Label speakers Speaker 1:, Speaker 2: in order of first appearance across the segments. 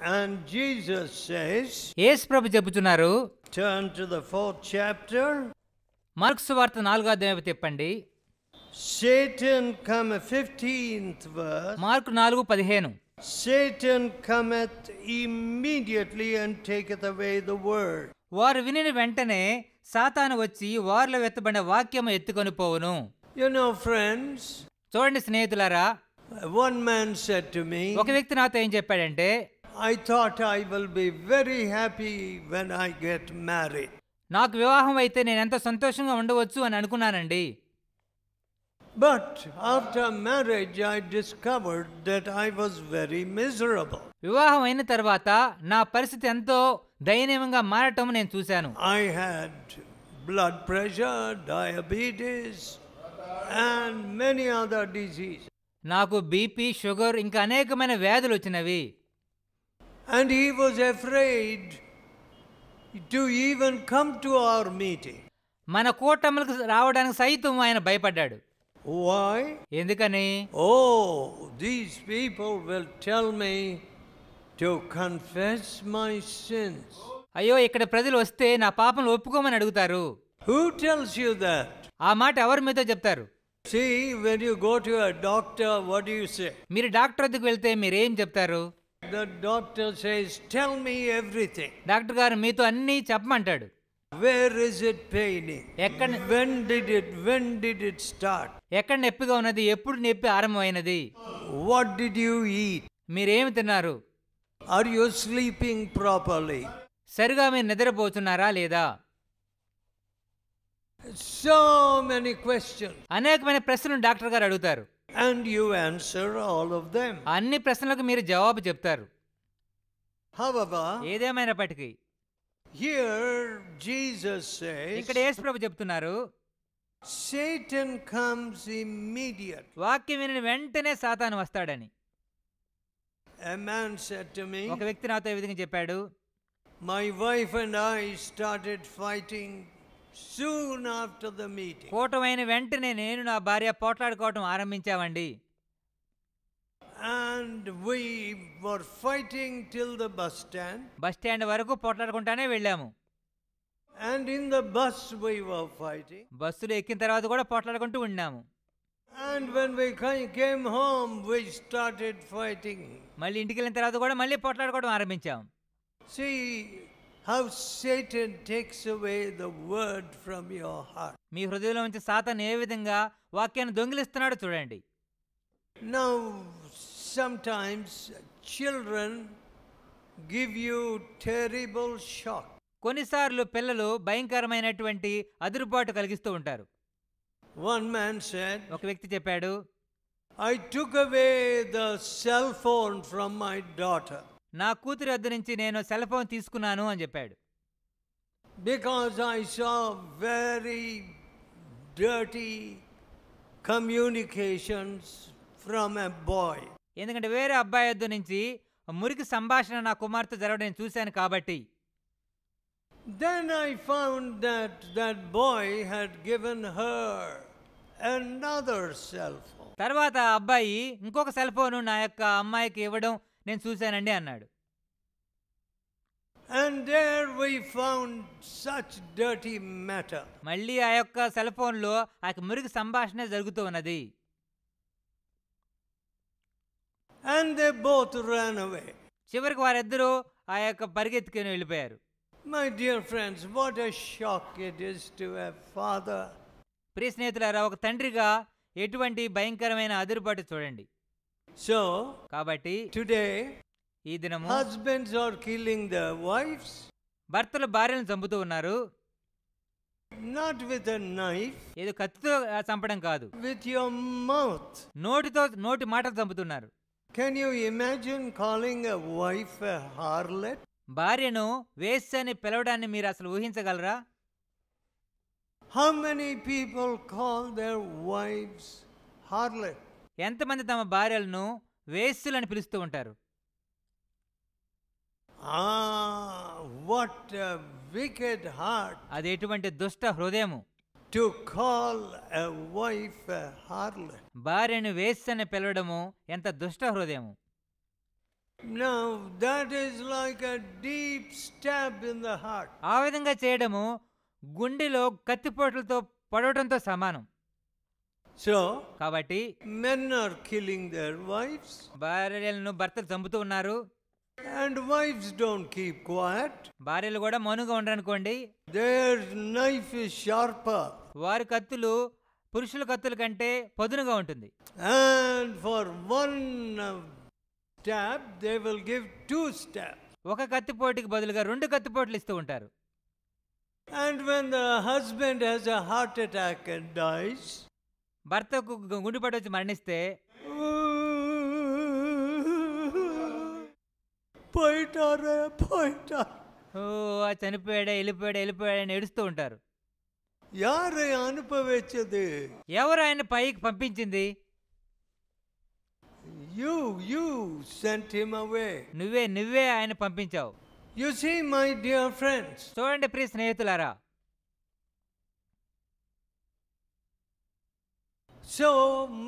Speaker 1: And Jesus says,
Speaker 2: యేసు ప్రభు చెబుతున్నారు,
Speaker 1: turn to the 4th chapter.
Speaker 2: Mark సువార్త 4వ అధ్యాయం తిప్పండి.
Speaker 1: Satan cometh, 15th verse.
Speaker 2: Mark 4:15.
Speaker 1: Satan cometh immediately and taketh away the word.
Speaker 2: వారు వినిన వెంటనే సాతాను వచ్చి వారిలో వెత్తబడిన వాక్యము ఎత్తుకొని పోవును.
Speaker 1: You know, friends,
Speaker 2: చూడండి స్నేహితులారా,
Speaker 1: one man said to me,
Speaker 2: ఒక వ్యక్తి నాతో ఏం చెప్పాడంటే,
Speaker 1: I thought I will be very happy when I get married.
Speaker 2: నాకు వివాహం అయితే నేను ఎంత సంతోషంగా ఉండవచ్చు అని అనుకున్నానండి.
Speaker 1: But after marriage I discovered that I was very miserable.
Speaker 2: వివాహం అయిన తర్వాత నా పరిస్థితి ఎంతో దయనీయంగా మారటం నేను చూశాను.
Speaker 1: I had blood pressure, diabetes and many other diseases.
Speaker 2: నాకు బీపీ, షుగర్ ఇంకా అనేకమైన వ్యాధులు వచ్చినవి.
Speaker 1: And he was afraid to even come to our meeting.
Speaker 2: మన కూటములకు రావడానికి సైతం ఆయన భయపడ్డాడు.
Speaker 1: Why?
Speaker 2: ఎందుకని?
Speaker 1: Oh, these people will tell me to confess my sins.
Speaker 2: అయ్యో, ఇక్కడ ప్రజలు వస్తే నా పాపంలో ఒప్పుకోమని అడుగుతారు.
Speaker 1: Who tells you that?
Speaker 2: ఆ మాట ఎవరు మీతో చెప్తారు?
Speaker 1: See, when you go to a doctor, what do you say?
Speaker 2: మీరు డాక్టర్ వద్దకు వెళ్తే మీరేం చెప్తారు?
Speaker 1: The doctor says, tell me everything.
Speaker 2: Doctor గారు మీతో అన్నీ చెప్పమంటాడు.
Speaker 1: Where is it paining?
Speaker 2: ఎక్కడ
Speaker 1: When did it start?
Speaker 2: ఎక్కడ నొప్పిగా ఉన్నది? ఎప్పుడు నొప్పి ఆరంభమైనది?
Speaker 1: What did you eat?
Speaker 2: మీరేమి తిన్నారు?
Speaker 1: Are you sleeping properly?
Speaker 2: సరిగా మీరు నిద్రపోతున్నారా లేదా?
Speaker 1: So many questions.
Speaker 2: అనేకమైన ప్రశ్నలు డాక్టర్ గారు అడుగుతారు.
Speaker 1: And you answer all of them.
Speaker 2: అన్ని ప్రశ్నలకు మీరు జవాబు చెప్తారు.
Speaker 1: However,
Speaker 2: ఏదేమైనప్పటికీ
Speaker 1: here Jesus says,
Speaker 2: ఇక్కడ యేసు ప్రభు చెప్తున్నారు,
Speaker 1: Satan comes immediately.
Speaker 2: వాక్యం విని వెంటనే సాతాను వస్తాడని.
Speaker 1: A man said to me,
Speaker 2: ఒక వ్యక్తి నాతో ఈ విధంగా చెప్పాడు,
Speaker 1: my wife and I started fighting soon after the meeting.
Speaker 2: కూటమైన వెంటనే నేను నా భార్య పోట్లాడుకోవటం ఆరంభించామండి.
Speaker 1: And we were fighting till the bus stand.
Speaker 2: Bus stand వరకు పోట్లాడుకుంటానే వెళ్ళాము.
Speaker 1: And in the bus we were fighting.
Speaker 2: బస్సులో ఎక్కిన తర్వాత కూడా పోట్లాడుకుంటూ ఉన్నాము.
Speaker 1: And when we came home, we started fighting.
Speaker 2: మళ్ళీ ఇంటికి వెళ్ళిన తర్వాత కూడా మళ్ళీ పోట్లాడుకోవడం ఆరంభించాం.
Speaker 1: See how Satan takes away the word from your heart.
Speaker 2: మీ హృదయంలో నుంచి సాతాను ఏ విధంగా వాక్యాన్ని దొంగిలిస్తున్నాడో చూడండి.
Speaker 1: Now, sometimes children give you terrible shock.
Speaker 2: కొన్నిసార్లు పిల్లలు భయంకరమైనటువంటి అదురుబాటు కలిగిస్తూ ఉంటారు.
Speaker 1: One man said,
Speaker 2: ఒక వ్యక్తి చెప్పాడు,
Speaker 1: I took away the cell phone from my daughter.
Speaker 2: నా కూతురి వద్ద నుంచి నేను సెల్ ఫోన్ తీసుకున్నాను అని చెప్పాడు.
Speaker 1: Because I saw very dirty communications from a boy.
Speaker 2: ఎందుకంటే వేరే అబ్బాయి వద్ద నుంచి మురికి సంభాషణ నా కుమార్తె జరగడం నేను చూశాను కాబట్టి.
Speaker 1: Then I found that that boy had given her another cell phone.
Speaker 2: తర్వాత ఆ అబ్బాయి ఇంకొక సెల్ ఫోను నా యొక్క అమ్మాయికి ఇవ్వడం నేను చూశానండి అన్నాడు.
Speaker 1: And there we found such dirty matter.
Speaker 2: మళ్ళీ ఆ యొక్క సెల్ ఫోన్లో ఆ యొక్క మురికి సంభాషణ జరుగుతూ ఉన్నది.
Speaker 1: And they both ran away.
Speaker 2: చివరికి వారిద్దరూ ఆ యొక్క పరిగెత్తుకుని వెళ్ళిపోయారు.
Speaker 1: My dear friends, what a shock it is to a father.
Speaker 2: ప్రియ స్నేహితులారా, ఒక తండ్రిగా ఎటువంటి భయంకరమైన అదురుబాటు చూడండి.
Speaker 1: So,
Speaker 2: కాబట్టి
Speaker 1: today,
Speaker 2: ఈ దినము
Speaker 1: husbands are killing their wives.
Speaker 2: భర్తలు భార్యలను చంపుతూ ఉన్నారు.
Speaker 1: Not with a knife.
Speaker 2: ఏదో కత్తితో చంపడం కాదు,
Speaker 1: With your mouth.
Speaker 2: నోటి మాటలు చంపుతున్నారు.
Speaker 1: Can you imagine calling a wife a harlot?
Speaker 2: భార్యను వేశ్య అని పిలవడాన్ని మీరు అసలు ఊహించగలరా?
Speaker 1: How many people call their wives harlot?
Speaker 2: ఎంతమంది తమ భార్యలను వేశ్యలని పిలుస్తూ ఉంటారు?
Speaker 1: What a wicked heart.
Speaker 2: అది ఎటువంటి దుష్ట హృదయము.
Speaker 1: To call a wife a harlot.
Speaker 2: భార్యను వేశ్య అని పిలవడము ఎంత దుష్ట హృదయము.
Speaker 1: Now, that is like a deep stab in the heart.
Speaker 2: ఆ విధంగా చేయడము గుండెలో కత్తిపోట్లతో పడవటంతో సమానం.
Speaker 1: So,
Speaker 2: కాబట్టి
Speaker 1: men are killing their wives,
Speaker 2: భార్యలను భర్తలు చంపుతూ ఉన్నారు.
Speaker 1: and wives don't keep quiet.
Speaker 2: భార్యలు కూడా మౌనంగా ఉండరనుకోండి.
Speaker 1: Their knife is sharper.
Speaker 2: వారి కత్తులు పురుషుల కత్తుల కంటే పదునుగా ఉంటుంది.
Speaker 1: And for one stab, they will give 2 stabs.
Speaker 2: ఒక కత్తిపోటుకి బదులుగా 2 కత్తిపోట్లు ఇస్తూ ఉంటారు.
Speaker 1: And when the husband has a heart attack and dies,
Speaker 2: భర్తకు గుండెపోటు వచ్చి మరణిస్తే ఓ చనిపోయాడే వెళ్ళిపోయాడని ఏడుస్తూ ఉంటారు.
Speaker 1: యారు అనుభవించదు?
Speaker 2: ఎవరు ఆయన పైకి పంపించింది?
Speaker 1: You sent him away.
Speaker 2: నువ్వే ఆయన పంపించావు.
Speaker 1: You see, my dear friends.
Speaker 2: చూడండి ప్రియ స్నేహితులారా.
Speaker 1: So,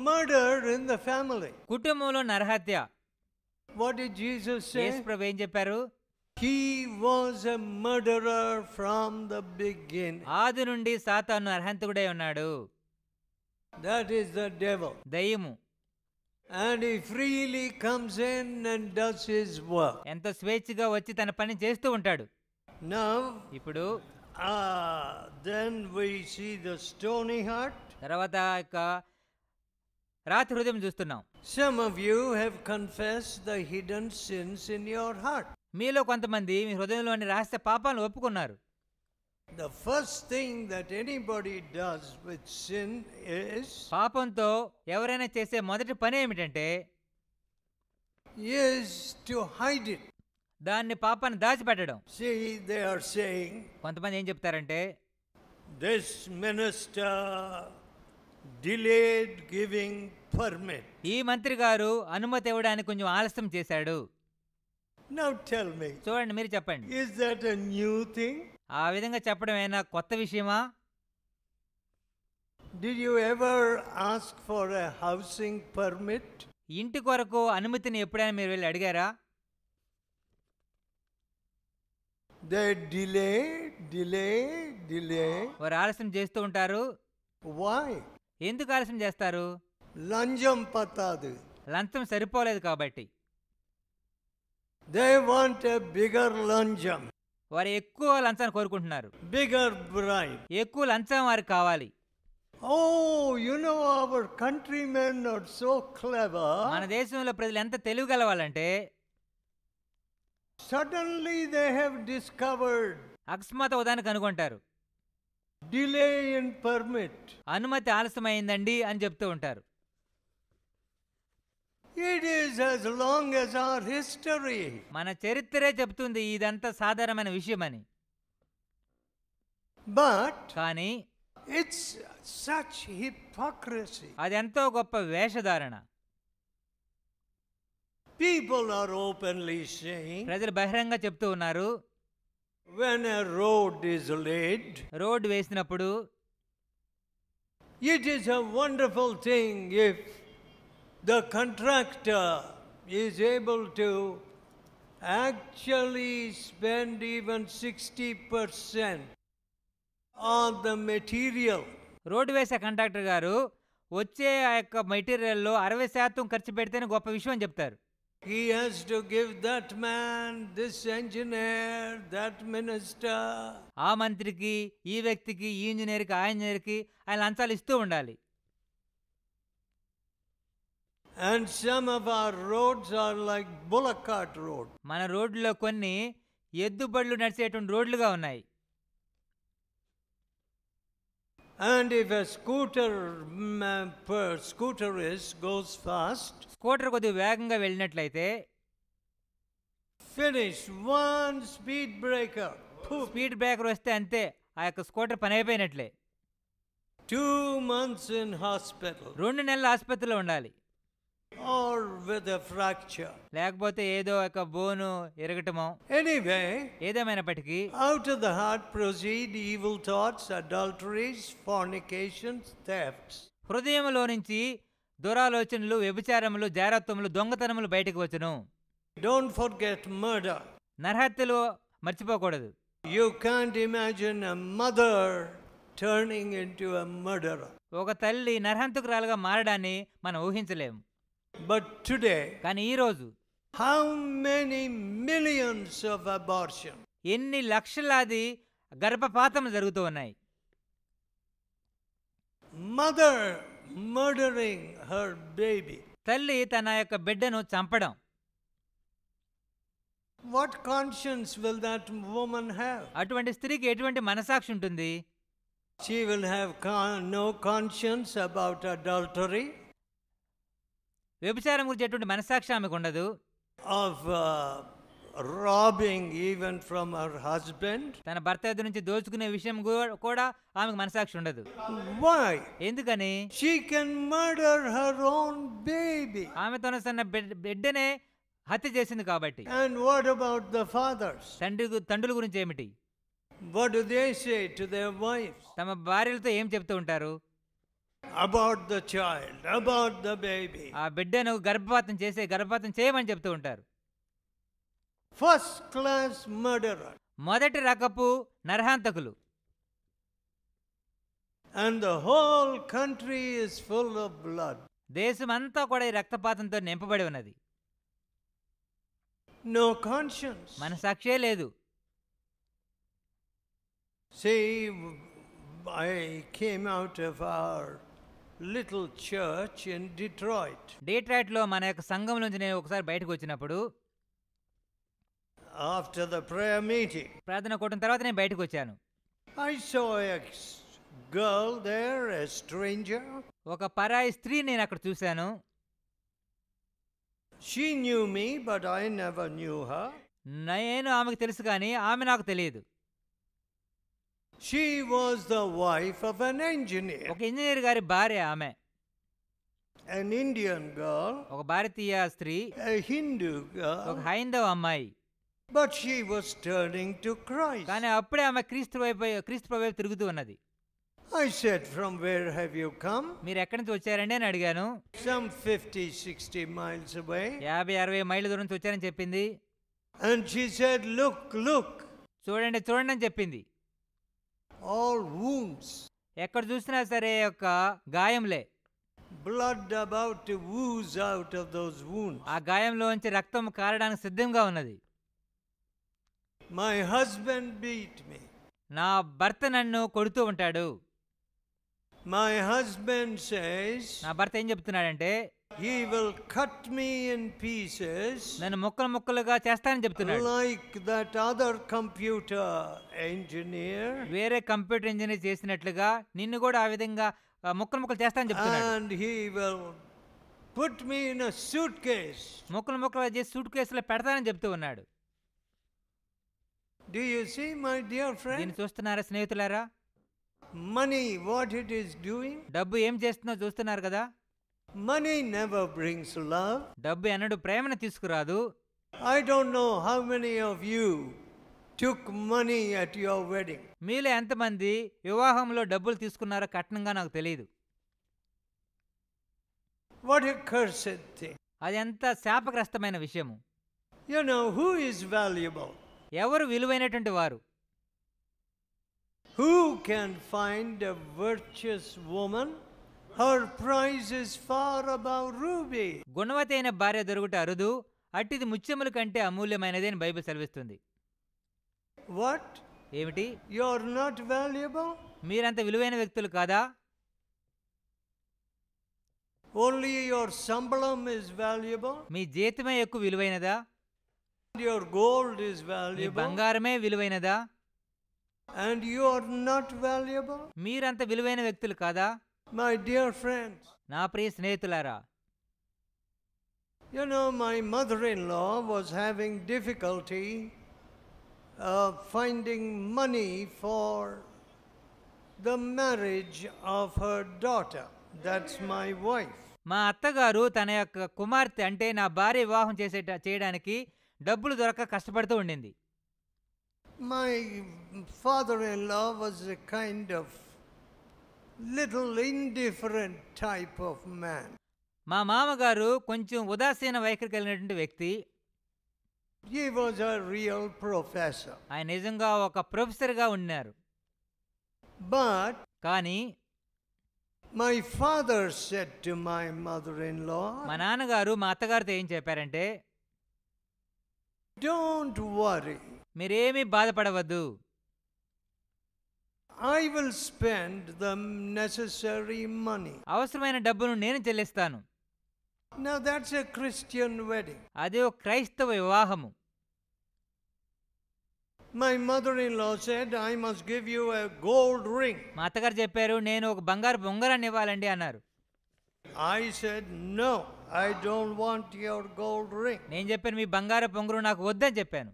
Speaker 1: murder in the family.
Speaker 2: కుటుంబంలో నరహత్య.
Speaker 1: What did Jesus say?
Speaker 2: యేసు ప్రభు ఏం చెప్పారు?
Speaker 1: He was a murderer from the beginning.
Speaker 2: ఆది నుండి సాతాను నరహంతకుడై ఉన్నాడు.
Speaker 1: That is the devil.
Speaker 2: దయ్యము.
Speaker 1: And he freely comes in and does his work.
Speaker 2: ఎంతో స్వేచ్ఛగా వచ్చి తన పని చేస్తూ ఉంటాడు.
Speaker 1: Now,
Speaker 2: ఇప్పుడు
Speaker 1: then we see the stony heart.
Speaker 2: తర్వాత రాతి హృదయం చూస్తున్నాం.
Speaker 1: Some of you have confessed the hidden sins in your heart.
Speaker 2: మీలో కొంతమంది మీ హృదయంలోని రహస్య పాపాలను ఒప్పుకున్నారు.
Speaker 1: The first thing that anybody does with sin is
Speaker 2: పాపంతో ఎవరైనా చేసే మొదటి పని ఏమిటంటే
Speaker 1: to hide it.
Speaker 2: దాన్ని పాపాన్ని దాచిపెట్టడం.
Speaker 1: See, they are saying,
Speaker 2: కొంతమంది ఏం చెప్తారంటే,
Speaker 1: this minister delayed giving permit.
Speaker 2: ఈ మంత్రి గారు అనుమతి ఇవ్వడానికి కొంచెం ఆలస్యం చేశాడు.
Speaker 1: Now tell me,
Speaker 2: చూడండి మీరు చెప్పండి,
Speaker 1: is that a new thing?
Speaker 2: ఆ విధంగా చెప్పడం ఏమైనా కొత్త విషయమా?
Speaker 1: Did you ever ask for a housing permit?
Speaker 2: ఇంటి కొరకు అనుమతిని ఎప్పుడైనా మీరు వెళ్ళి అడిగారా?
Speaker 1: They delay.
Speaker 2: వారు ఆలస్యం చేస్తూ ఉంటారు.
Speaker 1: Why?
Speaker 2: ఎందుకు ఆలస్యం చేస్తారు?
Speaker 1: లంచం పతాదు.
Speaker 2: లంచం సరిపోలేదు కాబట్టి.
Speaker 1: They want a bigger లంచం.
Speaker 2: వారు ఎక్కువ లంచాన్ని కోరుకుంటున్నారు.
Speaker 1: Bigger bribe.
Speaker 2: ఎక్కువ లంచం వారికి కావాలి.
Speaker 1: Oh, you know, our countrymen are so clever.
Speaker 2: మన దేశంలో ప్రజలు ఎంత తెలివిగల వాళ్ళంటే
Speaker 1: suddenly they have discovered
Speaker 2: అకస్మాత్ ఉదాహరణకు అనుకుంటారు,
Speaker 1: delay in permit.
Speaker 2: అనుమతి ఆలస్యమైందండి అని చెప్తూ ఉంటారు.
Speaker 1: It is as long as our history.
Speaker 2: మన చరిత్రే చెప్తుంది ఇదంతా సాధారణమైన విషయమని.
Speaker 1: But
Speaker 2: కానీ
Speaker 1: it's such hypocrisy.
Speaker 2: అది ఎంతో గొప్ప వేషధారణ.
Speaker 1: People are openly saying,
Speaker 2: ప్రజలు బహిరంగ చెప్తూ ఉన్నారు,
Speaker 1: when a road is laid,
Speaker 2: road వేసినప్పుడు
Speaker 1: it is a wonderful thing if the contractor is able to actually spend even 60% on the material.
Speaker 2: Road వేసే కాంట్రాక్టర్ గారు వచ్చే ఆ యొక్క మెటీరియల్లో 60% ఖర్చు పెడితేనే గొప్ప విషయం అని చెప్తారు.
Speaker 1: He has to give that man, this engineer, that minister.
Speaker 2: ఆ మంత్రికి, ఈ వ్యక్తికి, ఈ ఇంజనీర్కి, ఆ ఇంజనీర్కి ఆయన లంచాలు ఇస్తూ ఉండాలి.
Speaker 1: And some of our roads are like bullock cart road.
Speaker 2: మన రోడ్లలో కొన్ని ఎద్దుబళ్ళు నడిచేటువంటి రోడ్లుగా ఉన్నాయి.
Speaker 1: And if a scooterist goes fast,
Speaker 2: scooter కొద్దిగా వేగంగా వెళ్ళినట్లయితే
Speaker 1: finish one speed breaker,
Speaker 2: speed breaker వస్తే అంతే, ఆ యొక్క స్కూటర్ పని అయిపోయినట్లే.
Speaker 1: 2 months in hospital.
Speaker 2: 2 నెలలు ఆసుపత్రిలో ఉండాలి.
Speaker 1: Or with a fracture.
Speaker 2: లేకపోతే ఏదో ఒక బోను ఎరగటమో.
Speaker 1: Anyway,
Speaker 2: ఏదేమైనప్పటికీ
Speaker 1: out of the heart proceed evil thoughts, adulteries, fornications, thefts.
Speaker 2: హృదయంలో నుంచి దురాలోచనలు, వ్యభిచారములు, జారత్వములు, దొంగతనములు బయటకు వచ్చును.
Speaker 1: Don't forget murder.
Speaker 2: నరహత్యలు మర్చిపోకూడదు.
Speaker 1: You can't imagine a mother turning into a murderer.
Speaker 2: ఒక తల్లి నరహంతకురాలుగా మారడాన్ని మనం ఊహించలేము.
Speaker 1: But today,
Speaker 2: కానీ ఈరోజు
Speaker 1: how many millions of abortion?
Speaker 2: ఎన్ని లక్షలాది గర్భపాతం జరుగుతూ ఉన్నాయి.
Speaker 1: Mother murdering her baby.
Speaker 2: తల్లి తన యొక్క బిడ్డను చంపడం.
Speaker 1: What conscience will that woman have?
Speaker 2: అటువంటి స్త్రీకి ఎటువంటి మనసాక్షి ఉంటుంది?
Speaker 1: She will have no conscience about adultery.
Speaker 2: వ్యభిచారం గురించి ఎటువంటి మనసాక్షి ఆమెకు ఉండదు.
Speaker 1: Of robbing even from her husband.
Speaker 2: తన భర్త దగ్గర నుంచి దోచుకునే విషయం కూడా ఆమెకు మనసాక్షి ఉండదు.
Speaker 1: Why?
Speaker 2: ఎందుకని?
Speaker 1: She can murder her own baby.
Speaker 2: ఆమె తన సన్న బిడ్డనే హత్య చేసింది కాబట్టి.
Speaker 1: And what about the fathers?
Speaker 2: తండ్రుల గురించి ఏమిటి?
Speaker 1: What do they say to their wives?
Speaker 2: తమ భార్యలతో ఏం చెప్తూ ఉంటారు?
Speaker 1: About the child, about the baby.
Speaker 2: ఆ బిడ్డను గర్భపాతం చేయమని చెప్తూ ఉంటారు.
Speaker 1: First class murderer.
Speaker 2: మొదటి రకపు నరహంతకులు.
Speaker 1: And the whole country is full of blood.
Speaker 2: దేశమంతా కూడా ఈ రక్తపాతంతో నింపబడి ఉన్నది.
Speaker 1: No conscience.
Speaker 2: మనసాక్షే లేదు.
Speaker 1: See, I came out of our little church in Detroit.
Speaker 2: డీట్రాయిట్లో మన యొక్క సంఘం నుంచి నేను ఒకసారి బయటకు వచ్చినప్పుడు,
Speaker 1: after the prayer meeting,
Speaker 2: ప్రార్థన కూటం తర్వాత నేను బయటకు వచ్చాను.
Speaker 1: I saw a girl there, a stranger.
Speaker 2: ఒక పరాయి స్త్రీ నేను అక్కడ చూశాను.
Speaker 1: She knew me, but I never knew her.
Speaker 2: నేను ఆమెకు తెలుసు కానీ ఆమె నాకు తెలియదు.
Speaker 1: She was the wife of an engineer.
Speaker 2: ఒక ఇంజనీర్ గారి భార్య ఆమె.
Speaker 1: An Indian girl.
Speaker 2: ఒక భారతీయ స్త్రీ.
Speaker 1: A Hindu girl.
Speaker 2: ఒక హైందవ అమ్మాయి.
Speaker 1: But she was turning to Christ.
Speaker 2: కానీ అప్పుడే ఆమె క్రీస్తు వైపు తిరుగుతూ ఉన్నది.
Speaker 1: I said, from where have you come?
Speaker 2: మీరు ఎక్కడి నుంచి వచ్చారండి అని అడిగాను.
Speaker 1: Some 50-60 miles away.
Speaker 2: 50-60 మైళ్ళ దూరం నుంచి వచ్చారని చెప్పింది.
Speaker 1: And she said, look.
Speaker 2: చూడండి అని చెప్పింది.
Speaker 1: All wounds.
Speaker 2: ఎక్కడ చూసినా సరే ఒక గాయంలే.
Speaker 1: Blood about to ooze out of those wounds.
Speaker 2: ఆ గాయంలోంచి రక్తం కారడానికి సిద్ధంగా ఉన్నది.
Speaker 1: My husband beat me.
Speaker 2: నా భర్త నన్ను కొడుతూ ఉంటాడు.
Speaker 1: My husband says,
Speaker 2: నా భర్త ఏం చెప్తున్నాడంటే,
Speaker 1: he will cut me in pieces.
Speaker 2: నన్ను ముక్కలుగా చేస్తానని చెప్తున్నాడు.
Speaker 1: Like that other computer engineer.
Speaker 2: వేరే కంప్యూటర్ ఇంజనీర్ చేసినట్లుగా నిన్ను కూడా ఆ విధంగా ముక్కలు చేస్తానని చెప్తున్నాడు.
Speaker 1: And he will put me in a suitcase.
Speaker 2: ముక్కలు చేసి సూట్ కేసులో పెడతానని చెప్తూ ఉన్నాడు.
Speaker 1: Do you see, my dear friend?
Speaker 2: దీన్ని చూస్తున్నారా స్నేహితులారా?
Speaker 1: Money, what it is doing?
Speaker 2: డబ్బు ఏం చేస్తుందో చూస్తున్నారు కదా.
Speaker 1: Money never brings love.
Speaker 2: డబ్బు ఎన్నడూ ప్రేమను తీసుకురాదు.
Speaker 1: I don't know how many of you took money at your wedding.
Speaker 2: మీలో ఎంతమంది వివాహంలో డబ్బులు తీసుకున్నారో కట్నంగా నాకు తెలియదు.
Speaker 1: What a cursed thing.
Speaker 2: అది ఎంత శాపగ్రస్తమైన విషయము.
Speaker 1: You know who is valuable?
Speaker 2: ఎవరు విలువైనటువంటి వారు?
Speaker 1: Who can find a virtuous woman? Her price is far above ruby.
Speaker 2: గుణవతి అయిన భార్య దొరుకుట అరుదు, అట్టిది ముత్యముల కంటే అమూల్యమైనది అని బైబిల్ సెలవిస్తుంది.
Speaker 1: What?
Speaker 2: ఏమిటి?
Speaker 1: You're not valuable?
Speaker 2: మీరంత విలువైన వ్యక్తులు కాదా?
Speaker 1: Only your sambalam is valuable?
Speaker 2: మీ జీతమే ఎక్కువ విలువైనదా?
Speaker 1: Your gold is
Speaker 2: me
Speaker 1: valuable?
Speaker 2: బంగారమే విలువైనదా?
Speaker 1: And you are not valuable?
Speaker 2: మీరంత విలువైన వ్యక్తులు కాదా?
Speaker 1: My dear friends,
Speaker 2: నా ప్రియ స్నేహితులారా,
Speaker 1: you know, my mother-in-law was having difficulty finding money for the marriage of her daughter. That's my wife.
Speaker 2: మా అత్తగారు తన యొక్క కుమార్తె అంటే నా భార్య వివాహం చేయడానికి డబ్బులు దొరక్క కష్టపడుతూ ఉండింది.
Speaker 1: My father-in-law was a kind of little indifferent type of man.
Speaker 2: మా మామగారు కొంచెం ఉదాసీన వైఖరి కలిగినటువంటి వ్యక్తి.
Speaker 1: He was a real professor.
Speaker 2: ఆయన నిజంగా ఒక ప్రొఫెసర్గా ఉన్నారు.
Speaker 1: But
Speaker 2: కానీ
Speaker 1: my father said to my mother-in-law,
Speaker 2: మా నాన్నగారు మా అత్తగారితో ఏం చెప్పారంటే,
Speaker 1: don't worry,
Speaker 2: మీరేమీ బాధపడవద్దు,
Speaker 1: I will spend the necessary money.
Speaker 2: అవసరమైన డబ్బును నేను చెల్లిస్తాను.
Speaker 1: Now that's a Christian wedding.
Speaker 2: అదే ఒక క్రైస్తవ వివాహము.
Speaker 1: My mother-in-law said, I must give you a gold ring.
Speaker 2: మా అత్తగారు చెప్పారు, నేను ఒక బంగారు ఉంగరాన్ని ఇవ్వాలండి అన్నారు.
Speaker 1: I said, no, I don't want your gold ring.
Speaker 2: నేను చెప్పాను, మీ బంగారు ఉంగరం నాకు వద్దని చెప్పాను.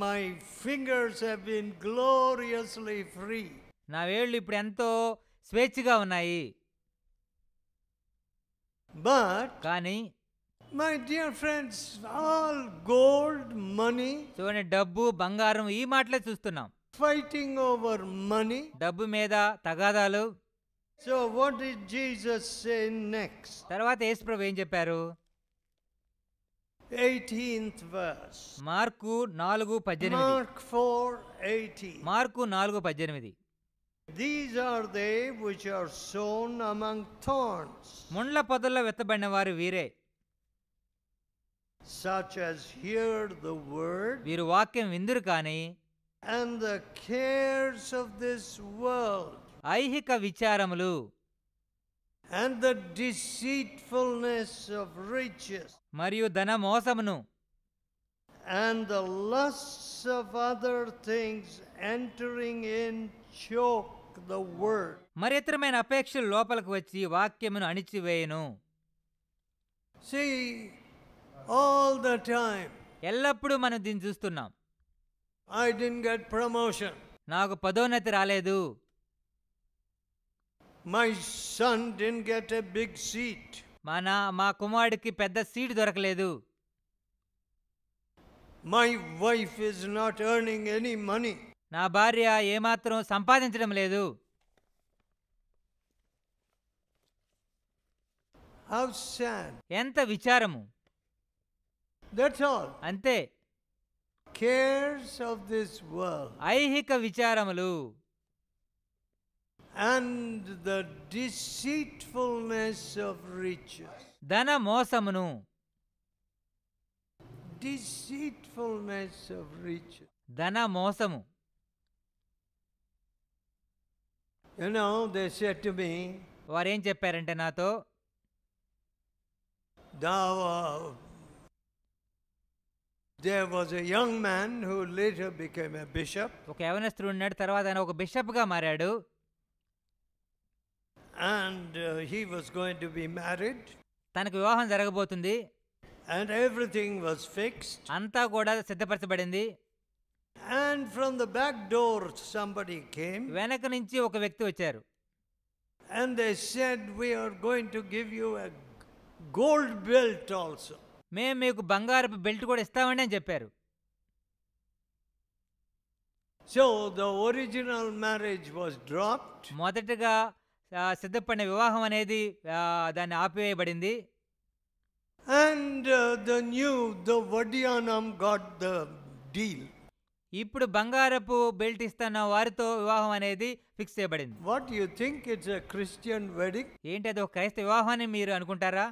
Speaker 1: My fingers have been gloriously free.
Speaker 2: నా వేళ్ళు ఇప్పుడు ఎంతో స్వేచ్ఛగా ఉన్నాయి.
Speaker 1: But
Speaker 2: కానీ
Speaker 1: my dear friends, all gold, money,
Speaker 2: చూడండి, డబ్బు బంగారం ఈ మాటలే చూస్తున్నాం.
Speaker 1: fighting over money.
Speaker 2: డబ్బు మీద తగాదాలు.
Speaker 1: So what did Jesus say next?
Speaker 2: తర్వాత యేసుప్రభు ఏం చెప్పారు?
Speaker 1: 18th verse.
Speaker 2: Mark 4:18.
Speaker 1: Mark 4:18.
Speaker 2: Mark 4:18.
Speaker 1: These are they which are sown among thorns,
Speaker 2: ముండ్ల పొదల్లో విత్తబడిన వారు వీరే,
Speaker 1: such as hear the word,
Speaker 2: వీరు వాక్యం విందురు కానీ
Speaker 1: and the cares of this world,
Speaker 2: Ayhika విచారములు,
Speaker 1: and the deceitfulness of riches,
Speaker 2: మరియు ధన మోసమును,
Speaker 1: and the lusts of other things entering in choke the word.
Speaker 2: మరి ఇతరమైన అపేక్షలు లోపలికి వచ్చి వాక్యమును అణిచివేయును.
Speaker 1: See, all the time,
Speaker 2: ఎల్లప్పుడూ మనం దీన్ని చూస్తున్నాం.
Speaker 1: I didn't get promotion.
Speaker 2: నాకు పదోన్నతి రాలేదు,
Speaker 1: My son didn't get a big seat.
Speaker 2: మా కుమారుడికి పెద్ద సీటు దొరకలేదు,
Speaker 1: My wife is not earning any money.
Speaker 2: నా భార్య ఏమాత్రం సంపాదించడం లేదు.
Speaker 1: How sad.
Speaker 2: ఎంత విచారము.
Speaker 1: That's all.
Speaker 2: అంతే.
Speaker 1: Cares of this world
Speaker 2: Ayhika విచారములు
Speaker 1: and the deceitfulness of riches.
Speaker 2: ధన మోసమును.
Speaker 1: Deceitfulness of riches.
Speaker 2: ధన మోసము.
Speaker 1: You know, they said to me,
Speaker 2: వారేం చెప్పారంటే నాతో,
Speaker 1: there was a young man who later became a bishop.
Speaker 2: ఒక యవనస్తుడు ఉన్నాడు, తర్వాత ఆయన ఒక బిషప్గా మారాడు.
Speaker 1: And he was going to be married.
Speaker 2: తనకు వివాహం జరగబోతుంది.
Speaker 1: And everything was fixed.
Speaker 2: అంతా కూడా సిద్ధపరచబడింది.
Speaker 1: And from the back door somebody came.
Speaker 2: వెనక నుంచి ఒక వ్యక్తి వచ్చారు.
Speaker 1: And they said, we are going to give you a gold belt also.
Speaker 2: మేము మీకు బంగారపు బెల్ట్ కూడా ఇస్తామని అని చెప్పారు.
Speaker 1: So the original marriage was dropped.
Speaker 2: మొదటగా సిద్ధపడిన వివాహం అనేది దాన్ని ఆపివేయబడింది.
Speaker 1: And the Vadiyanam got the deal.
Speaker 2: ఇప్పుడు బంగారపు బెల్ట్ ఇస్తున్న వారితో వివాహం అనేది ఫిక్స్ చేయబడింది.
Speaker 1: What do you think? It's a Christian wedding?
Speaker 2: ఏంటి, అది ఒక క్రైస్తవ వివాహం అని మీరు అనుకుంటారా?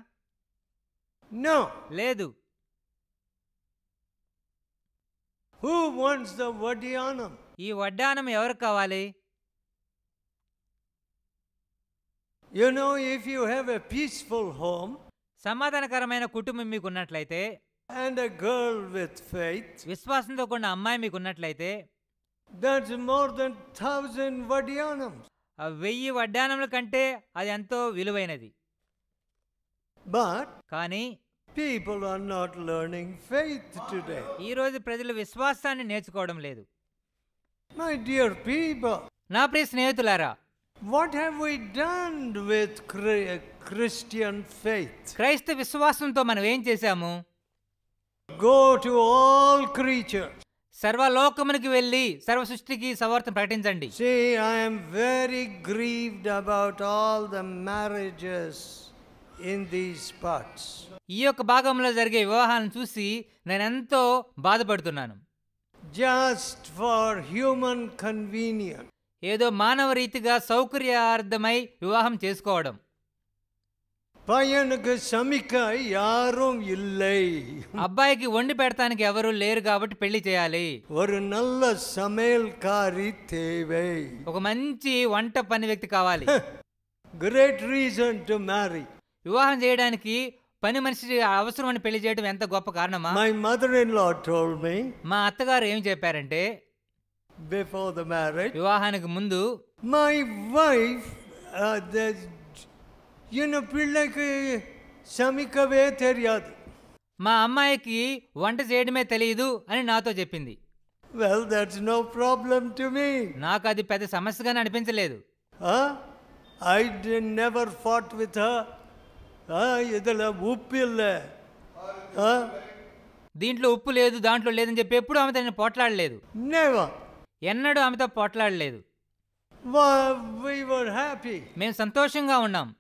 Speaker 1: No.
Speaker 2: లేదు.
Speaker 1: Who wants the Vadiyanam?
Speaker 2: ఈ వడ్డానం ఎవరు కావాలి?
Speaker 1: You know, if you have a peaceful home,
Speaker 2: సమాధానకరమైన కుటుంబం మీకు ఉన్నట్లయితే,
Speaker 1: and a girl with faith,
Speaker 2: విశ్వాసంతో కూడిన అమ్మాయి మీకు ఉన్నట్లయితే,
Speaker 1: that's more than 1,000 Vadiyanams.
Speaker 2: 1000 వడ్డానముల కంటే అది ఎంతో విలువైనది.
Speaker 1: But
Speaker 2: కానీ
Speaker 1: people are not learning faith today.
Speaker 2: ఈరోజు ప్రజలు విశ్వాసాన్ని నేర్చుకోవడం లేదు.
Speaker 1: My dear people,
Speaker 2: నా ప్రియ స్నేహితులారా,
Speaker 1: what have we done with Christian faith?
Speaker 2: క్రైస్తవ విశ్వాసంతో మనం ఏం చేశాము?
Speaker 1: Go to all creatures.
Speaker 2: సర్వలోకమునికి వెళ్ళి సర్వ సృష్టికి సువార్త ప్రకటించండి.
Speaker 1: See, I am very grieved about all the marriages in these parts.
Speaker 2: ఈ యొక్క భాగంలో జరిగే వివాహాలను చూసి నేను ఎంతో బాధపడుతున్నాను.
Speaker 1: Just for human convenience.
Speaker 2: ఏదో మానవ రీతిగా సౌకర్యార్థమై వివాహం చేసుకోవడం.
Speaker 1: பையனுக்கு சமைக்க யாரும் இல்லை.
Speaker 2: అబ్బాయికి వండి పెడతానికి ఎవరు లేరు కాబట్టి పెళ్లి చేయాలి.
Speaker 1: ஒரு நல்ல சமையல்காரி தேவை.
Speaker 2: ఒక మంచి వంట పని వ్యక్తి కావాలి.
Speaker 1: Great reason to marry.
Speaker 2: వివాహం చేయడానికి పని మనిషి అవసరం అని పెళ్లి చేయడం ఎంత గొప్ప కారణమా?
Speaker 1: My mother-in-law told me.
Speaker 2: మా అత్తగారు ఏం చెప్పారంటే
Speaker 1: before the marriage.
Speaker 2: వివాహానికి ముందు
Speaker 1: My wife పిల్లకి సమికవే తెలియదు.
Speaker 2: మా అమ్మాయికి వంట చేయడమే తెలియదు అని నాతో చెప్పింది.
Speaker 1: Well, that's no problem to me.
Speaker 2: నాకు అది పెద్ద సమస్యగానే అనిపించలేదు.
Speaker 1: I never fought with her. ఇదిలో ఉప్పు இல்லை,
Speaker 2: దీంట్లో ఉప్పు లేదు దాంట్లో లేదని చెప్పి ఎప్పుడు ఆమెతో నేను పోట్లాడలేదు.
Speaker 1: Never.
Speaker 2: ఎన్నడూ ఆమెతో పోట్లాడలేదు.
Speaker 1: We were happy.
Speaker 2: మేము సంతోషంగా ఉన్నాం.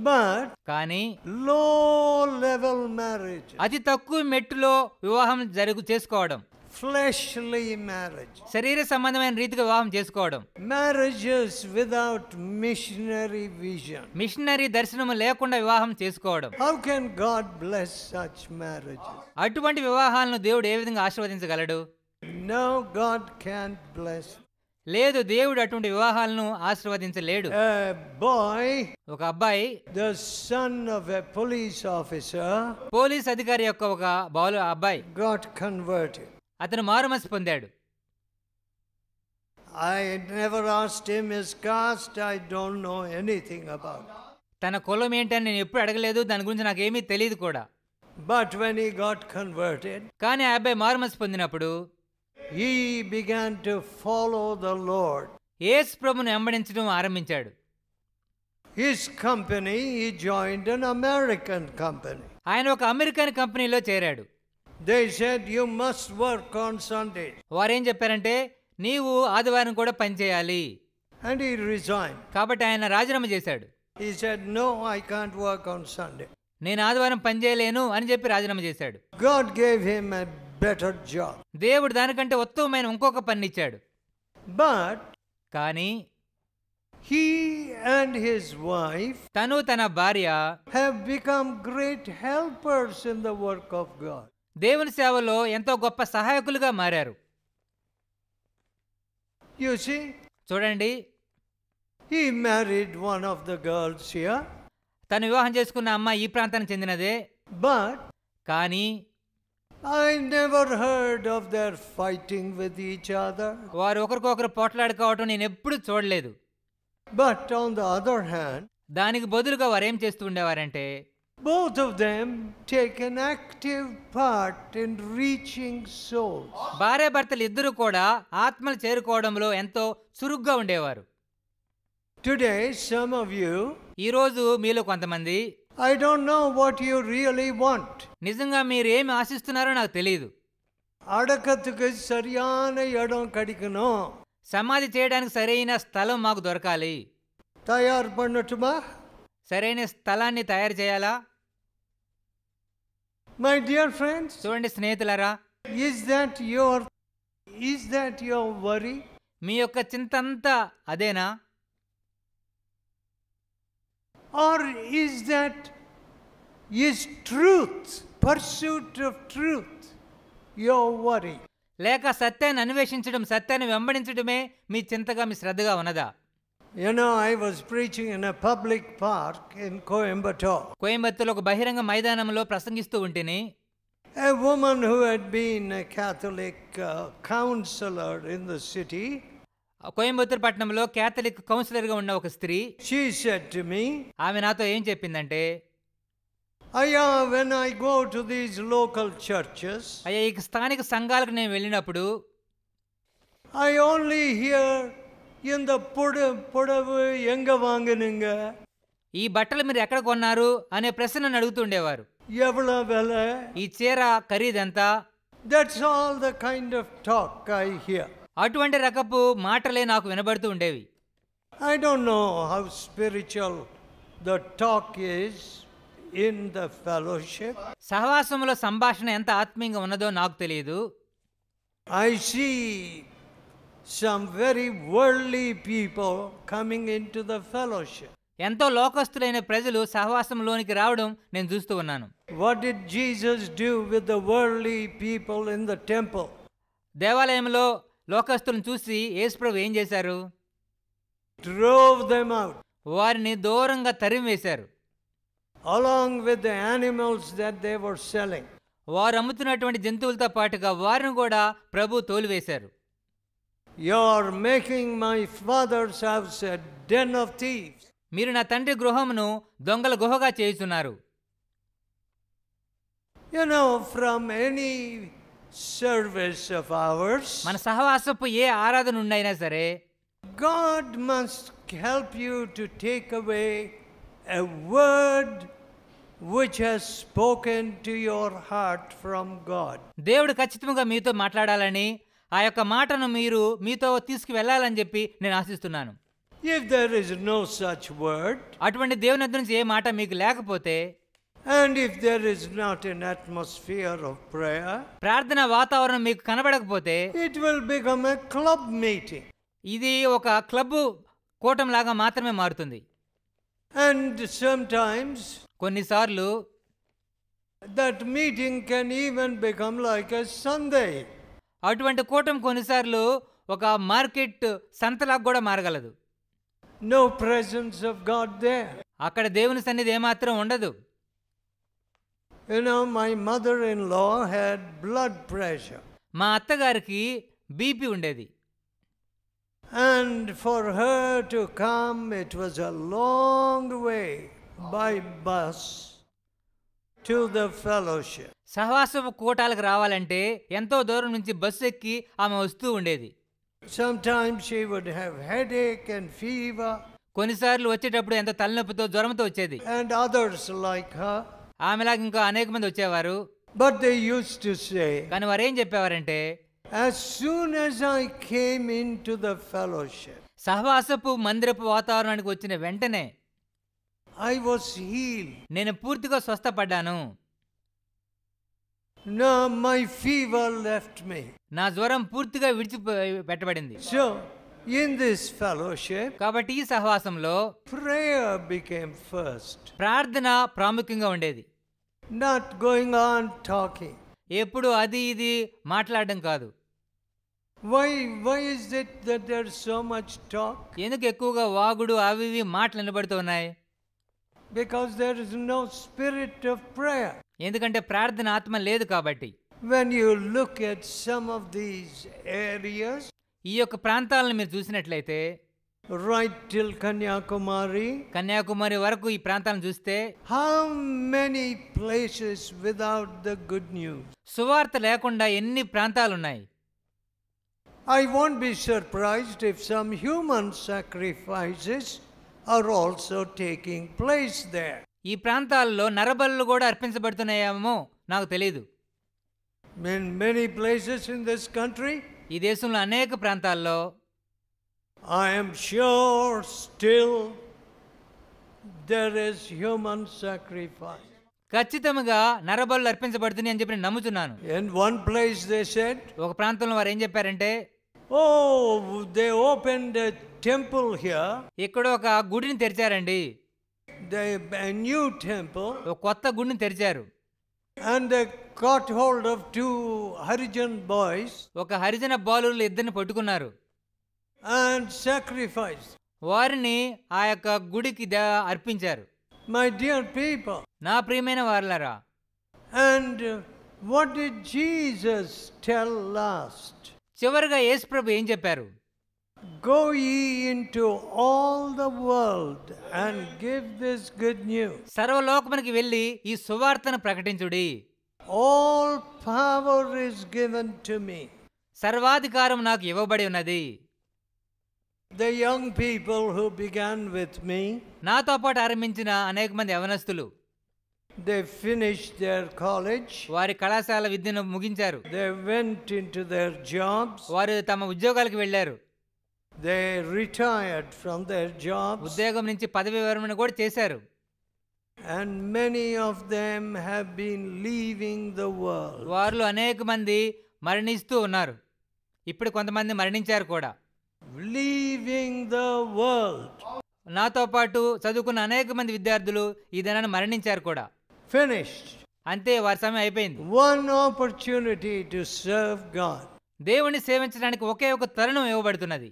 Speaker 1: But
Speaker 2: కానీ
Speaker 1: low level marriage,
Speaker 2: అతి తక్కువ మెట్టులో వివాహం చేసుకోవడం,
Speaker 1: fleshly marriage,
Speaker 2: శరీర సంబంధమైన రీతిగా వివాహం చేసుకోవడం,
Speaker 1: marriages without missionary vision,
Speaker 2: missionary దర్శనం లేకుండా వివాహం చేసుకోవడం.
Speaker 1: How can God bless such marriages?
Speaker 2: అటువంటి వివాహాలను దేవుడు ఏ విధంగా ఆశీర్వదించగలడు?
Speaker 1: No, God can't bless.
Speaker 2: లేదు, దేవుడు అటువంటి వివాహాలను ఆశీర్వదించలేడు.
Speaker 1: A boy,
Speaker 2: ఒక అబ్బాయి,
Speaker 1: the son of a police officer,
Speaker 2: police అధికారి యొక్క ఒక అబ్బాయి
Speaker 1: got converted.
Speaker 2: అతను మారుమనసు పొందాడు.
Speaker 1: I never asked him his caste. I don't know anything about it.
Speaker 2: తన కులం ఏంటని నేను ఎప్పుడు అడగలేదు, దాని గురించి నాకేమీ తెలియదు కూడా.
Speaker 1: But when he got converted,
Speaker 2: కానీ ఆ అబ్బాయి మారుమనసు పొందినప్పుడు
Speaker 1: he began to follow the Lord.
Speaker 2: యేసు ప్రభువును వెంబడించడం ఆరంభించాడు.
Speaker 1: His company, he joined an American company.
Speaker 2: ఆయన ఒక అమెరికన్ కంపెనీలో చేరాడు.
Speaker 1: They said you must work on Sunday.
Speaker 2: వారేం చెప్పారంటే నీవు ఆదివారం కూడా పని చేయాలి.
Speaker 1: And he resigned.
Speaker 2: కాబట్టి ఆయన రాజీనామా చేశాడు.
Speaker 1: He said, no, I can't work on Sunday.
Speaker 2: నేను ఆదివారం పని చేయలేను అని చెప్పి రాజీనామా చేశాడు.
Speaker 1: God gave him a better job.
Speaker 2: దేవుడు దానికంటే ఉత్తమమైన ఇంకొక పని ఇచ్చాడు.
Speaker 1: But
Speaker 2: కానీ
Speaker 1: he and his wife
Speaker 2: తను తన భార్య
Speaker 1: have become great helpers in the work of God.
Speaker 2: దేవుని సేవలో ఎంతో గొప్ప సహాయకులుగా మారారు.
Speaker 1: You see,
Speaker 2: చూడండి,
Speaker 1: he married one of the girls here.
Speaker 2: తను వివాహం చేసుకున్న అమ్మాయి ఈ ప్రాంతానికి చెందినదే.
Speaker 1: But
Speaker 2: కానీ
Speaker 1: I never heard of their fighting with each other.
Speaker 2: వారు ఒకరికొకరు పోట్లాడుకోవటం నేను ఎప్పుడు చూడలేదు.
Speaker 1: But on the other hand,
Speaker 2: దానికి బదులుగా వారు ఏం చేస్తూ ఉండేవారంటే
Speaker 1: both of them take an active part in reaching souls.
Speaker 2: భార్యాభర్తలు ఇద్దరు కూడా ఆత్మలు చేరుకోవడంలో ఎంతో చురుగ్గా ఉండేవారు.
Speaker 1: Today, some of you,
Speaker 2: ఈరోజు మీలో కొంతమంది,
Speaker 1: I don't know what you really want.
Speaker 2: నిజంగా మీరు ఏమి ఆశిస్తున్నారో నాకు తెలియదు.
Speaker 1: అడకత్తుకు సరియాన ఇడం కడికணும்.
Speaker 2: సమాధి చేయడానికి సరైన స్థలం మాకు దొరకాలి.
Speaker 1: తయారు పన్నట్టుమా?
Speaker 2: సరైన స్థలాన్ని తయారు చేయాలా?
Speaker 1: My dear friends,
Speaker 2: చూడండి స్నేహితులారా,
Speaker 1: is that your worry?
Speaker 2: మీ యొక్క చింత అంతా అదేనా?
Speaker 1: Or is truth, pursuit of truth, your worry?
Speaker 2: లేక సత్యాన్ని అన్వేషించడం, సత్యాన్ని వెంబడించడమే మీ చింతగా, మీ శ్రద్ధగా ఉన్నదా?
Speaker 1: You know, I was preaching in a public park in Coimbatore.
Speaker 2: కోయంబత్తూరులో ఒక బహిరంగ మైదానంలో ప్రసంగిస్తూ ఉంటేనే
Speaker 1: A woman who had been a Catholic counselor in the city,
Speaker 2: Coimbatore పట్టణంలో క్యాథలిక్ కౌన్సిలర్గా ఉన్న ఒక స్త్రీ,
Speaker 1: she said to me,
Speaker 2: ఆమె నాతో ఏం చెప్పిందంటే,
Speaker 1: Ayya, when I go to these local churches,
Speaker 2: అయ్యా ఈ స్థానిక సంఘాలకు నేను వెళ్ళినప్పుడు
Speaker 1: I only hear in the పుడవు Enga వాంగనుంగ,
Speaker 2: ఈ బట్టలు మీరు ఎక్కడ కొన్నారు అనే ప్రశ్న నన్ను అడుగుతుండేవారు.
Speaker 1: ఎవల వెల,
Speaker 2: ఈ చీర ఖరీదంతా.
Speaker 1: That's all the kind of talk I hear.
Speaker 2: అటువంటి రకపు మాటలే నాకు వినబడుతూ ఉండేవి.
Speaker 1: I don't know how spiritual the talk is in the fellowship.
Speaker 2: సహవాసములో సంభాషణ ఎంత ఆత్మీయంగా ఉన్నదో నాకు తెలియదు.
Speaker 1: I see some very worldly people coming into the fellowship.
Speaker 2: ఎంతో లోకస్తులైన ప్రజలు సహవాసంలోనికి రావడం నేను చూస్తూ ఉన్నాను.
Speaker 1: What did Jesus do with the worldly people in the temple?
Speaker 2: దేవాలయంలో లోకస్తులను చూసి యేసుప్రభు ఏం చేశారు?
Speaker 1: Drove them out.
Speaker 2: వారిని దూరంగా తరిమివేశారు.
Speaker 1: Along with the animals that they were selling.
Speaker 2: వారు అమ్ముతున్నటువంటి జంతువులతో పాటుగా వారిని కూడా ప్రభు తోలివేశారు.
Speaker 1: You're making my father's house a den of thieves.
Speaker 2: మీరు నా తండ్రి గృహమును దొంగల గుహగా చేయుచున్నారు.
Speaker 1: You know, from any service of ours,
Speaker 2: మన సహవాసపు ఏ ఆరాధన ఉండైనా సరే
Speaker 1: God must help you to take away a word which has spoken to your heart from God.
Speaker 2: దేవుడు ఖచ్చితంగా మీతో మాట్లాడాలని, ఆ యొక్క మాటను మీరు మీతో తీసుకువెళ్ళాలని చెప్పి నేను ఆశిస్తున్నాను.
Speaker 1: If there is no such word,
Speaker 2: అటువంటి దేవుని దగ్గర నుంచి ఏ మాట మీకు లేకపోతే,
Speaker 1: and if there is not an atmosphere of prayer,
Speaker 2: ప్రార్థన వాతావరణం మీకు కనబడకపోతే,
Speaker 1: it will become a club meeting.
Speaker 2: ఇది ఒక క్లబ్ కూటం లాగా మాత్రమే మారుతుంది.
Speaker 1: And sometimes
Speaker 2: కొన్నిసార్లు
Speaker 1: that meeting can even become like a Sunday.
Speaker 2: అటువంటి కూటం కొన్నిసార్లు ఒక మార్కెట్ సంతలాగా కూడా మారగలదు.
Speaker 1: No presence of God there.
Speaker 2: అక్కడ దేవుని సన్నిధి ఏమాత్రం ఉండదు.
Speaker 1: You know, my mother-in-law had blood pressure.
Speaker 2: మా అత్తగారికి బీపీ ఉండేది.
Speaker 1: And for her to come, it was a long way by bus to the fellowship.
Speaker 2: సహవాసపు కూటాలకు రావాలంటే ఎంతో దూరం నుంచి బస్సు ఎక్కి ఆమె వస్తూ ఉండేది.
Speaker 1: Sometimes she would have headache and fever.
Speaker 2: కొన్నిసార్లు వచ్చేటప్పుడు ఎంతో తలనొప్పితో జ్వరంతో వచ్చేది.
Speaker 1: And others like her.
Speaker 2: ఆమెలాగా ఇంకా అనేక మంది వచ్చేవారు.
Speaker 1: But they used to say,
Speaker 2: కానీ వారు ఏం చెప్పేవారంటే,
Speaker 1: as soon as I came into the fellowship,
Speaker 2: సహవాసపు మందిరపు వాతావరణానికి వచ్చిన వెంటనే
Speaker 1: I was healed.
Speaker 2: నేను పూర్తిగా స్వస్థపడ్డాను.
Speaker 1: No, my fever left me.
Speaker 2: నా జ్వరం పూర్తిగా విడిచిపెట్టబడింది.
Speaker 1: So, in this fellowship,
Speaker 2: కాబట్టి ఈ సహవాసంలో
Speaker 1: prayer became first.
Speaker 2: ప్రార్థన ప్రాముఖ్యంగా ఉండేది.
Speaker 1: Not going on talking.
Speaker 2: ఎప్పుడు అది ఇది మాట్లాడడం కాదు.
Speaker 1: Why is it that there's so much talk?
Speaker 2: ఎందుకు ఎక్కువగా వాగుడు అవి ఇవి మాటలు వినబడుతూ ఉన్నాయి?
Speaker 1: Because there is no spirit of prayer.
Speaker 2: ఎందుకంటే ప్రార్థన ఆత్మ లేదు కాబట్టి.
Speaker 1: When you look at some of these areas,
Speaker 2: ఈ యొక్క ప్రాంతాలను మీరు చూసినట్లయితే,
Speaker 1: right till Kanyakumari,
Speaker 2: కన్యాకుమారి వరకు ఈ ప్రాంతాలను చూస్తే
Speaker 1: how many places without the good news?
Speaker 2: సువార్త లేకుండా ఎన్ని ప్రాంతాలు ఉన్నాయి.
Speaker 1: I won't be surprised if some human sacrifices are also taking place there.
Speaker 2: ఈ ప్రాంతాల్లో నరబలులు కూడా అర్పించబడుతున్నాయేమో నాకు తెలియదు.
Speaker 1: In many places in this country,
Speaker 2: ఈ దేశంలో అనేక ప్రాంతాల్లో
Speaker 1: I am sure still there is human sacrifice.
Speaker 2: ఖచ్చితంగా నరబలులు అర్పించబడుతున్నాయి అని చెప్పి నేను నమ్ముతున్నాను.
Speaker 1: In one place they said,
Speaker 2: ఒక ప్రాంతంలో వారు ఏం చెప్పారంటే,
Speaker 1: oh, they opened a temple here,
Speaker 2: ఇక్కడ ఒక గుడిని తెరిచారండి.
Speaker 1: a new temple,
Speaker 2: ఒక కొత్త గుడిని తెరిచారు.
Speaker 1: and they caught hold of two Harijan boys
Speaker 2: ఒక హరిజన బాలులు ఇద్దరిని పట్టుకున్నారు.
Speaker 1: and sacrificed.
Speaker 2: వారిని ఆ యొక్క గుడికి అర్పించారు.
Speaker 1: My dear people,
Speaker 2: నా ప్రియమైన వారలారా,
Speaker 1: and what did Jesus tell last?
Speaker 2: చివరిగా యేసుప్రభు ఏం చెప్పారు?
Speaker 1: Go ye into all the world and give this good news.
Speaker 2: సర్వలోకమునికి వెళ్ళి ఈ సువార్తను ప్రకటించుడి.
Speaker 1: All power is given to me.
Speaker 2: సర్వాధికారం నాకు ఇవ్వబడి ఉన్నది.
Speaker 1: The young people who began with me,
Speaker 2: నాతో పాటు ఆరంభించిన అనేక మంది యవనస్తులు,
Speaker 1: they finished their college.
Speaker 2: వారి కళాశాల విద్యను ముగించారు.
Speaker 1: They went into their jobs.
Speaker 2: వారు తమ ఉద్యోగాలకు వెళ్ళారు.
Speaker 1: They retired from their jobs.
Speaker 2: ఉద్యోగం నుంచి పదవి విరమణ కూడా చేశారు.
Speaker 1: and many of them have been leaving the world.
Speaker 2: వారిలో అనేక మంది మరణిస్తూ ఉన్నారు. ఇప్పుడు కొంతమంది మరణించారు కూడా.
Speaker 1: Leaving the world.
Speaker 2: నాతో పాటు చదువుకున్న అనేక మంది విద్యార్థులు ఈ దినాన్ని మరణించారు కూడా.
Speaker 1: Finished.
Speaker 2: అంతే, వారి సమయం అయిపోయింది.
Speaker 1: One opportunity to serve God.
Speaker 2: దేవుణ్ణి సేవించడానికి ఒకే ఒక తరుణం ఇవ్వబడుతున్నది.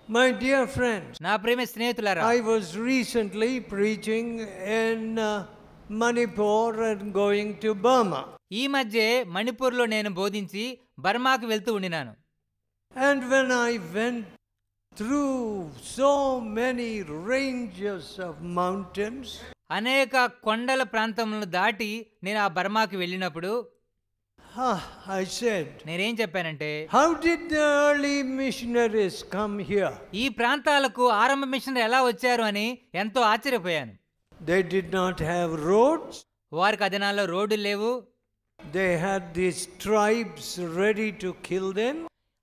Speaker 1: My dear friends,
Speaker 2: నా ప్రేమ స్నేహితులారా,
Speaker 1: I was recently preaching in Manipur and going to Burma.
Speaker 2: ఈ మధ్య మణిపూర్లో నేను బోధించి బర్మాకు వెళ్తూ ఉండినాను.
Speaker 1: And when I went through so many ranges of mountains,
Speaker 2: అనేక కొండల ప్రాంతములను దాటి నేను ఆ బర్మాకు వెళ్ళినప్పుడు
Speaker 1: I said,
Speaker 2: నేనేం చెప్పానంటే,
Speaker 1: how did the early missionaries come here?
Speaker 2: ఈ ప్రాంతాలకు ఆరంభ మిషనరీ ఎలా వచ్చారు అని ఎంతో ఆశ్చర్యపోయాను.
Speaker 1: They did not have roads.
Speaker 2: వారికి ఆ దినాల్లో రోడ్లు లేవు.
Speaker 1: They had these tribes ready to kill them.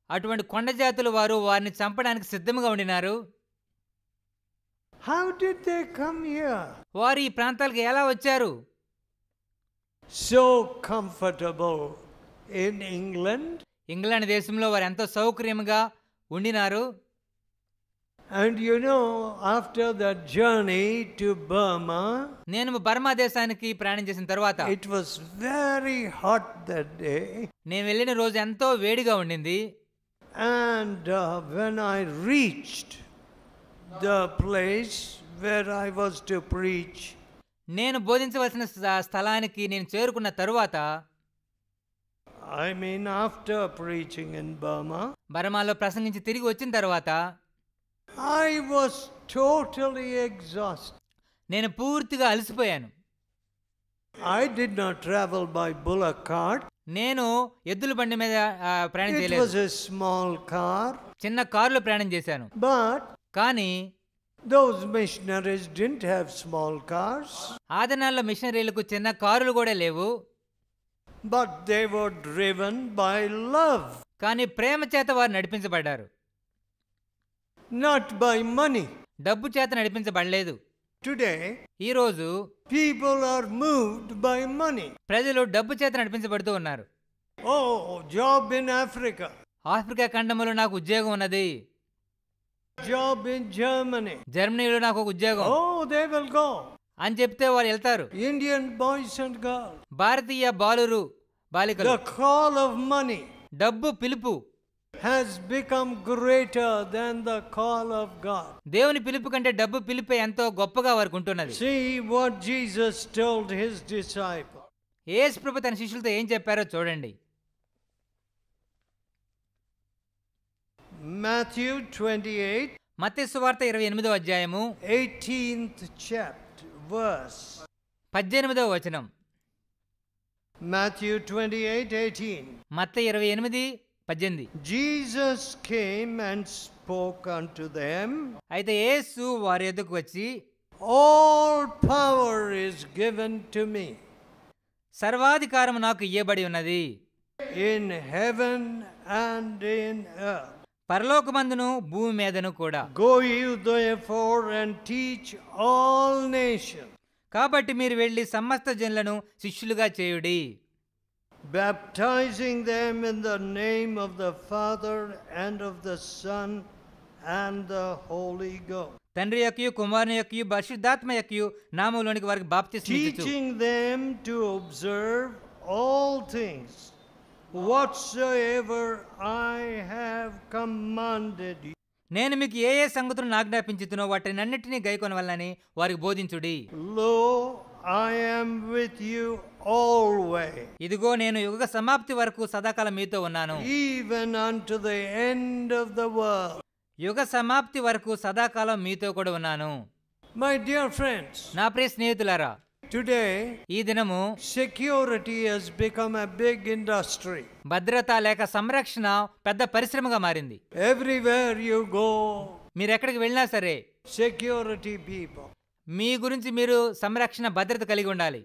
Speaker 2: అటువంటి కొండ జాతులు వారు వారిని చంపడానికి సిద్ధంగా ఉండినారు.
Speaker 1: How did they come here?
Speaker 2: వారు ఈ ప్రాంతాలకు ఎలా వచ్చారు?
Speaker 1: So comfortable in England.
Speaker 2: England దేశంలో వారు ఎంతో సౌకర్యంగా ఉండినారు.
Speaker 1: And you know, after that journey to Burma,
Speaker 2: నేను బర్మా దేశానికి ప్రయాణం చేసిన తర్వాత
Speaker 1: it was very hot that day.
Speaker 2: నేను వెళ్ళిన రోజు ఎంతో వేడిగా ఉండింది.
Speaker 1: And when I reached the place where I was to preach,
Speaker 2: నేను బోధించవలసిన స్థలానికి నేను చేరుకున్న తరువాత,
Speaker 1: I mean after preaching in Burma,
Speaker 2: బర్మాలో ప్రసంగించి తిరిగి వచ్చిన తర్వాత
Speaker 1: I was totally exhausted.
Speaker 2: నేను పూర్తిగా అలసిపోయాను.
Speaker 1: I did not travel by bullock cart.
Speaker 2: నేను ఎద్దుల బండి మీద ప్రయాణం
Speaker 1: It
Speaker 2: చేయలేదు.
Speaker 1: was a small car.
Speaker 2: చిన్న కారులో ప్రయాణం చేశాను.
Speaker 1: But
Speaker 2: కానీ
Speaker 1: those missionaries didn't have small cars.
Speaker 2: ఆ దినాల్లో మిషనరీలకు చిన్న కారులు కూడా లేవు.
Speaker 1: But they were driven by love.
Speaker 2: కానీ ప్రేమ చేత వారు నడిపించబడ్డారు.
Speaker 1: Not by money.
Speaker 2: డబ్బు చేత నడిపించబడలేదు.
Speaker 1: Today,
Speaker 2: ఈరోజు
Speaker 1: people are moved by money.
Speaker 2: ప్రజలు డబ్బు చేత నడిపించబడుతూ ఉన్నారు.
Speaker 1: Oh, job in Africa.
Speaker 2: Africa ఖండములో నాకు ఉద్యోగం ఉన్నది.
Speaker 1: Job in Germany.
Speaker 2: జర్మనీలో నాకు ఒక ఉద్యోగం
Speaker 1: Oh, they will go.
Speaker 2: అని చెప్తే వారు వెళ్తారు.
Speaker 1: Indian boys and girls.
Speaker 2: భారతీయ బాలికలు.
Speaker 1: The call of money
Speaker 2: డబ్బు పిలుపు
Speaker 1: has become greater than the call of God.
Speaker 2: దేవుని పిలుపు కంటే డబ్బు పిలుపే ఎంతో గొప్పగా వారికి ఉంటున్నది.
Speaker 1: See what Jesus told his disciples.
Speaker 2: యేసు ప్రభు తన శిష్యులతో ఏం చెప్పారో చూడండి.
Speaker 1: Matthew 28,
Speaker 2: మత్తయి సువార్త 28వ అధ్యాయము
Speaker 1: 18th chapter, verse.
Speaker 2: 18వ వచనం.
Speaker 1: Matthew 28:18.
Speaker 2: Mattayi 28:18.
Speaker 1: Jesus came and spoke unto them.
Speaker 2: అయితే యేసు వారి ఎదుకు వచ్చి,
Speaker 1: All power is given to me.
Speaker 2: సర్వాధికారం నాకు ఇయ్యబడి ఉన్నది.
Speaker 1: In heaven and in earth.
Speaker 2: పరలోకమందును భూమి మీదను కూడా.
Speaker 1: Go you therefore and teach all nations.
Speaker 2: కాబట్టి మీరు వెళ్ళి సమస్త జనులను శిష్యులుగా చేయుడి.
Speaker 1: Baptizing them in the name of the Father and of the Son and the Holy Ghost.
Speaker 2: తండ్రి యొక్కయు కుమారుని యొక్కయు పరిశుద్ధాత్మ యొక్కయు నామములోనికి వారికి బాప్తిస్మం ఇచ్చుచు,
Speaker 1: Teaching them to observe all things whatsoever I have commanded you.
Speaker 2: నేను మీకు ఏ ఏ సంగతులను ఆజ్ఞాపించుతునో వాటినన్నిటినీ గైకొనవలనని వారికి బోధించుడి.
Speaker 1: Lo, I am with you always.
Speaker 2: ఇదిగో నేను యుగ సమాప్తి వరకు సదాకాలం మీతో ఉన్నాను.
Speaker 1: Even unto the end of the world.
Speaker 2: యుగ సమాప్తి వరకు సదాకాలం మీతో కూడా ఉన్నాను.
Speaker 1: My dear friends,
Speaker 2: నా ప్రియ స్నేహితులారా,
Speaker 1: today
Speaker 2: ఈ దినము
Speaker 1: security has become a big industry.
Speaker 2: భద్రత లేక సంరక్షణ పెద్ద పరిశ్రమగా మారింది.
Speaker 1: Everywhere you go,
Speaker 2: మీరు ఎక్కడికి వెళ్ళినా సరే
Speaker 1: security people.
Speaker 2: మీ గురించి మీరు సంరక్షణ భద్రత కలిగి ఉండాలి.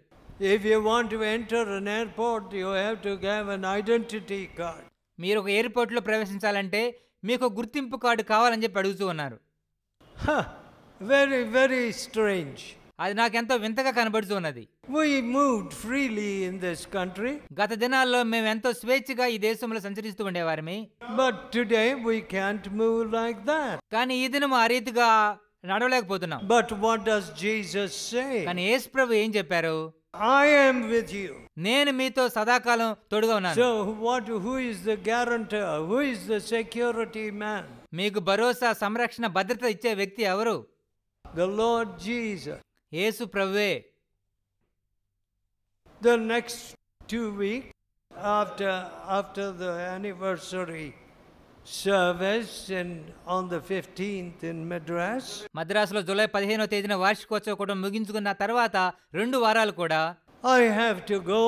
Speaker 1: If you want to enter an airport, you have to have an identity card.
Speaker 2: మీరు ఒక ఎయిర్పోర్ట్లో ప్రవేశించాలంటే మీకు గుర్తింపు కార్డు కావాలని చెప్పి అడుగుతూ ఉన్నారు.
Speaker 1: Very, very strange.
Speaker 2: అది నాకెంతో వింతగా కనబడుతున్నది.
Speaker 1: We moved freely in this country,
Speaker 2: గత దినాల్లో మేము ఎంతో స్వేచ్ఛగా ఈ దేశంలో సంచరిస్తూ ఉండేవారమి.
Speaker 1: but today we can't move like that.
Speaker 2: కానీ ఈ దినం ఆ రీతిగా నడవలేకపోతున్నాం.
Speaker 1: But what does Jesus say?
Speaker 2: కానీ యేసు ప్రభు ఏం చెప్పారు?
Speaker 1: I am with you.
Speaker 2: నేను మీతో సదాకాలం తోడుగా ఉన్నాను.
Speaker 1: So who is the guarantor? Who is the security man?
Speaker 2: మీకు భరోసా, సంరక్షణ, భద్రత ఇచ్చే వ్యక్తి ఎవరు?
Speaker 1: The Lord Jesus.
Speaker 2: యేసు ప్రభువే.
Speaker 1: The next 2 weeks after the anniversary service on the 15th in Madras,
Speaker 2: మద్రాసులో జూలై 15వ తేదీన వార్షికోత్సవ కూడా ముగించుకున్న తర్వాత 2 వారాలు కూడా
Speaker 1: I have to go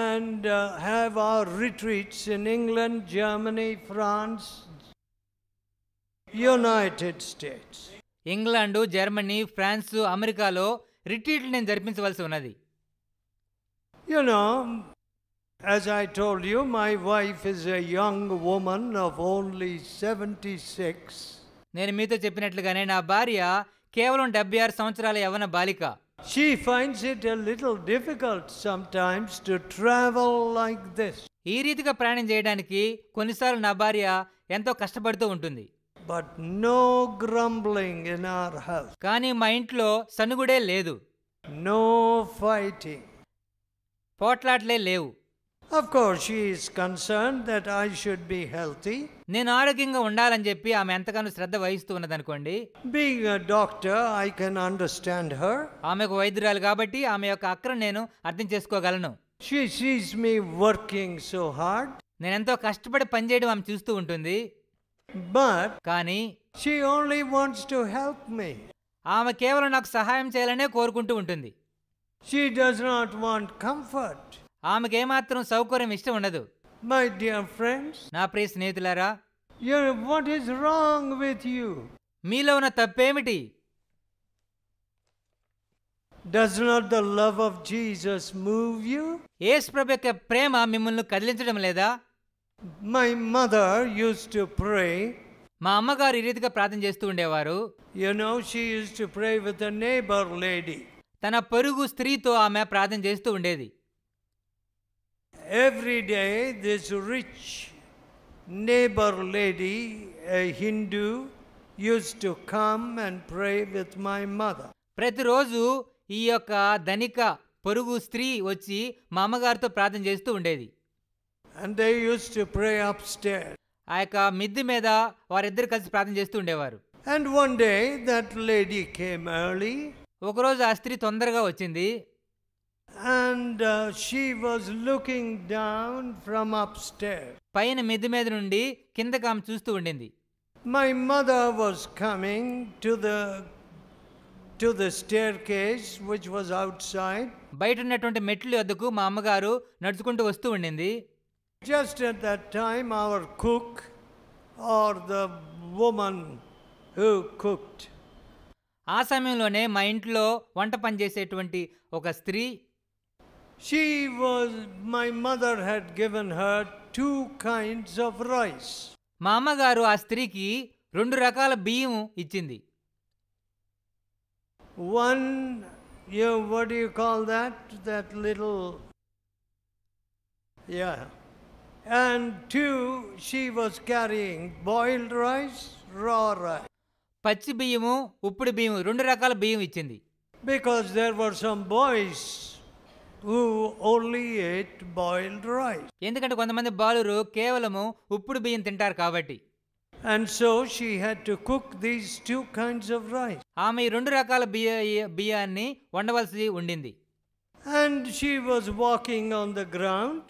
Speaker 1: and have our retreats in England, Germany, France, United States.
Speaker 2: England, Germany, France, అమెరికాలో రిట్రీట్లు నేను జరిపించవలసి ఉన్నది.
Speaker 1: You know, as I told you, my wife is a young woman of only 76.
Speaker 2: నేను మీతో చెప్పినట్లుగానే నా భార్య కేవలం 76 సంవత్సరాల యవ్వన బాలిక.
Speaker 1: She finds it a little difficult sometimes to travel like this.
Speaker 2: ఈ రీతిగా ప్రయాణం చేయడానికి కొన్నిసార్లు నా భార్య ఎంతో కష్టపడుతూ ఉంటుంది.
Speaker 1: But no grumbling in our house.
Speaker 2: కానీ మా ఇంట్లో సనుగుడే లేదు.
Speaker 1: No fighting.
Speaker 2: పోట్లాట్లే లేవు.
Speaker 1: Of course, she is concerned that I should be healthy.
Speaker 2: నేను ఆరోగ్యంగా ఉండాలని చెప్పి ఆమె ఎంతగానో శ్రద్ధ వహిస్తూ ఉన్నదనుకోండి.
Speaker 1: Being a doctor, I can understand her.
Speaker 2: ఆమెకు వైద్యురాలు కాబట్టి ఆమె యొక్క అక్కరను నేను అర్థం చేసుకోగలను.
Speaker 1: She sees me working so hard.
Speaker 2: నేను ఎంతో కష్టపడి పనిచేయడం ఆమె చూస్తూ ఉంటుంది.
Speaker 1: But
Speaker 2: కానీ
Speaker 1: she only wants to help me.
Speaker 2: ఆమె కేవలం నాకు సహాయం చేయాలనే కోరుకుంటూ ఉంటుంది.
Speaker 1: She does not want comfort.
Speaker 2: ఆమెకు ఏమాత్రం సౌకర్యం ఇష్టం ఉండదు.
Speaker 1: My dear friends,
Speaker 2: నా ప్రియ స్నేహితులారా,
Speaker 1: what is wrong with you?
Speaker 2: మీలో ఉన్న తప్పేమిటి?
Speaker 1: Does not the love of Jesus move you?
Speaker 2: యేసు ప్రభు యొక్క ప్రేమ మిమ్మల్ని కదిలించడం లేదా?
Speaker 1: My mother used to pray.
Speaker 2: మా అమ్మగారు ఈ రీతిగా ప్రార్థన చేస్తూ ఉండేవారు.
Speaker 1: You know, she used to pray with a neighbor lady.
Speaker 2: తన పొరుగు స్త్రీతో ఆమె ప్రార్థన చేస్తూ ఉండేది.
Speaker 1: Every day, this rich neighbor lady, a Hindu, used to come and pray with my mother.
Speaker 2: ప్రతిరోజు ఈ యొక్క ధనిక పొరుగు స్త్రీ వచ్చి మా అమ్మగారితో ప్రార్థన చేస్తూ ఉండేది.
Speaker 1: And they used to pray upstairs.
Speaker 2: ఆ యొక్క మిద్ది మీద వారిద్దరు కలిసి ప్రార్థన చేస్తూ ఉండేవారు.
Speaker 1: And one day, that lady came early.
Speaker 2: ఒకరోజు ఆ స్త్రీ తొందరగా వచ్చింది.
Speaker 1: And she was looking down from upstairs.
Speaker 2: పైన మిద్ది మీద నుండి కిందకి ఆమె చూస్తూ ఉండింది.
Speaker 1: My mother was coming to the staircase which was outside.
Speaker 2: బయట ఉన్నటువంటి మెట్ల వద్దకు మా అమ్మగారు నడుచుకుంటూ వస్తూ ఉండింది.
Speaker 1: Just at that time, our cook or the woman who cooked,
Speaker 2: ఆ సమయంలోనే మా ఇంట్లో వంట పని చేసేటువంటి ఒక స్త్రీ,
Speaker 1: my mother had given her 2 kinds of rice.
Speaker 2: మా అమ్మగారు ఆ స్త్రీకి 2 రకాల బియ్యం ఇచ్చింది.
Speaker 1: One, what do you call that? That little, yeah. And 2, she was carrying boiled rice, raw rice.
Speaker 2: పచ్చి బియ్యము, ఉప్పుడు బియ్యం, 2 రకాల బియ్యం ఇచ్చింది.
Speaker 1: Because there were some boys who only ate boiled rice.
Speaker 2: ఎందుకంటే కొంతమంది బాలురు కేవలము ఉప్పుడు బియ్యం తింటారు కాబట్టి.
Speaker 1: And so she had to cook these 2 kinds of rice.
Speaker 2: ఆమె 2 రకాల బియ్యాన్ని వండవలసి ఉండింది.
Speaker 1: And she was walking on the ground.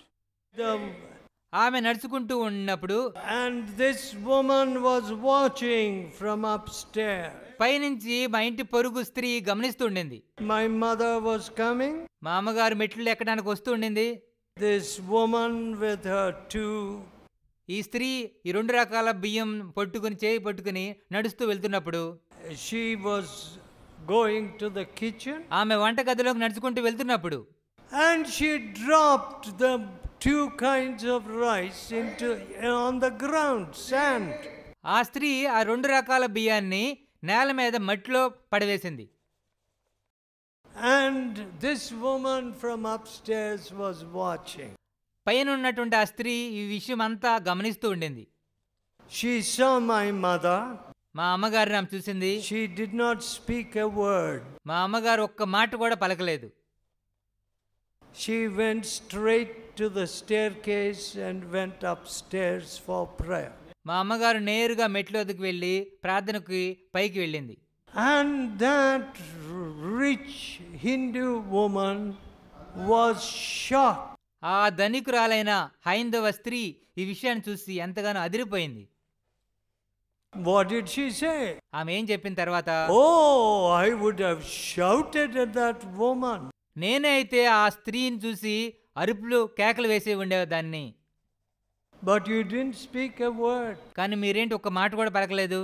Speaker 2: ఆమె నడుచుకుంటూ ఉన్నప్పుడు
Speaker 1: And this woman was watching from upstairs.
Speaker 2: పైనుంచి మా ఇంటి పొరుగు స్త్రీ గమనిస్తూ ఉండింది.
Speaker 1: My mother was coming.
Speaker 2: మా అమ్మగారు మెట్లు ఎక్కడానికి వస్తూ ఉండింది.
Speaker 1: This woman with her 2.
Speaker 2: ఈ స్త్రీ ఈ 2 రకాల బియ్యం చేయి పట్టుకుని నడుస్తూ వెళ్తున్నప్పుడు
Speaker 1: she was going to the kitchen.
Speaker 2: ఆమె వంట గదిలోకి నడుచుకుంటూ వెళ్తున్నప్పుడు
Speaker 1: And she dropped the 2 kinds of rice on the ground, sand.
Speaker 2: ఆ స్త్రీ ఆ 2 రకాల బియ్యాన్ని నేల మీద మట్టిలో పడవేసింది.
Speaker 1: And this woman from upstairs was watching.
Speaker 2: పైన ఉన్నటువంటి ఆ స్త్రీ ఈ విషయం అంతా గమనిస్తూ ఉండింది.
Speaker 1: She saw my mother.
Speaker 2: మా అమ్మగారు ఆమె చూసింది.
Speaker 1: She did not speak a word.
Speaker 2: మా అమ్మగారు ఒక్క మాట కూడా పలకలేదు.
Speaker 1: She went straight to the staircase and went upstairs for prayer.
Speaker 2: మా అమ్మగారు నేరుగా మెట్ల వద్దకు వెళ్ళి ప్రార్థనకి పైకి వెళ్ళింది.
Speaker 1: And that rich Hindu woman was shocked.
Speaker 2: ఆ ధనికురాలైన హైందవ స్త్రీ ఈ విషయాన్ని చూసి ఎంతగానో అదిరిపోయింది.
Speaker 1: What did she say?
Speaker 2: ఆమె ఏం చెప్పిన తర్వాత,
Speaker 1: Oh, I would have shouted at that woman.
Speaker 2: నేనే అయితే ఆ స్త్రీని చూసి అరుపులు కేకలు వేసి ఉండేదాన్ని.
Speaker 1: But you didn't speak a word.
Speaker 2: కానీ మీరేంటి ఒక్క మాట కూడా పలకలేదు.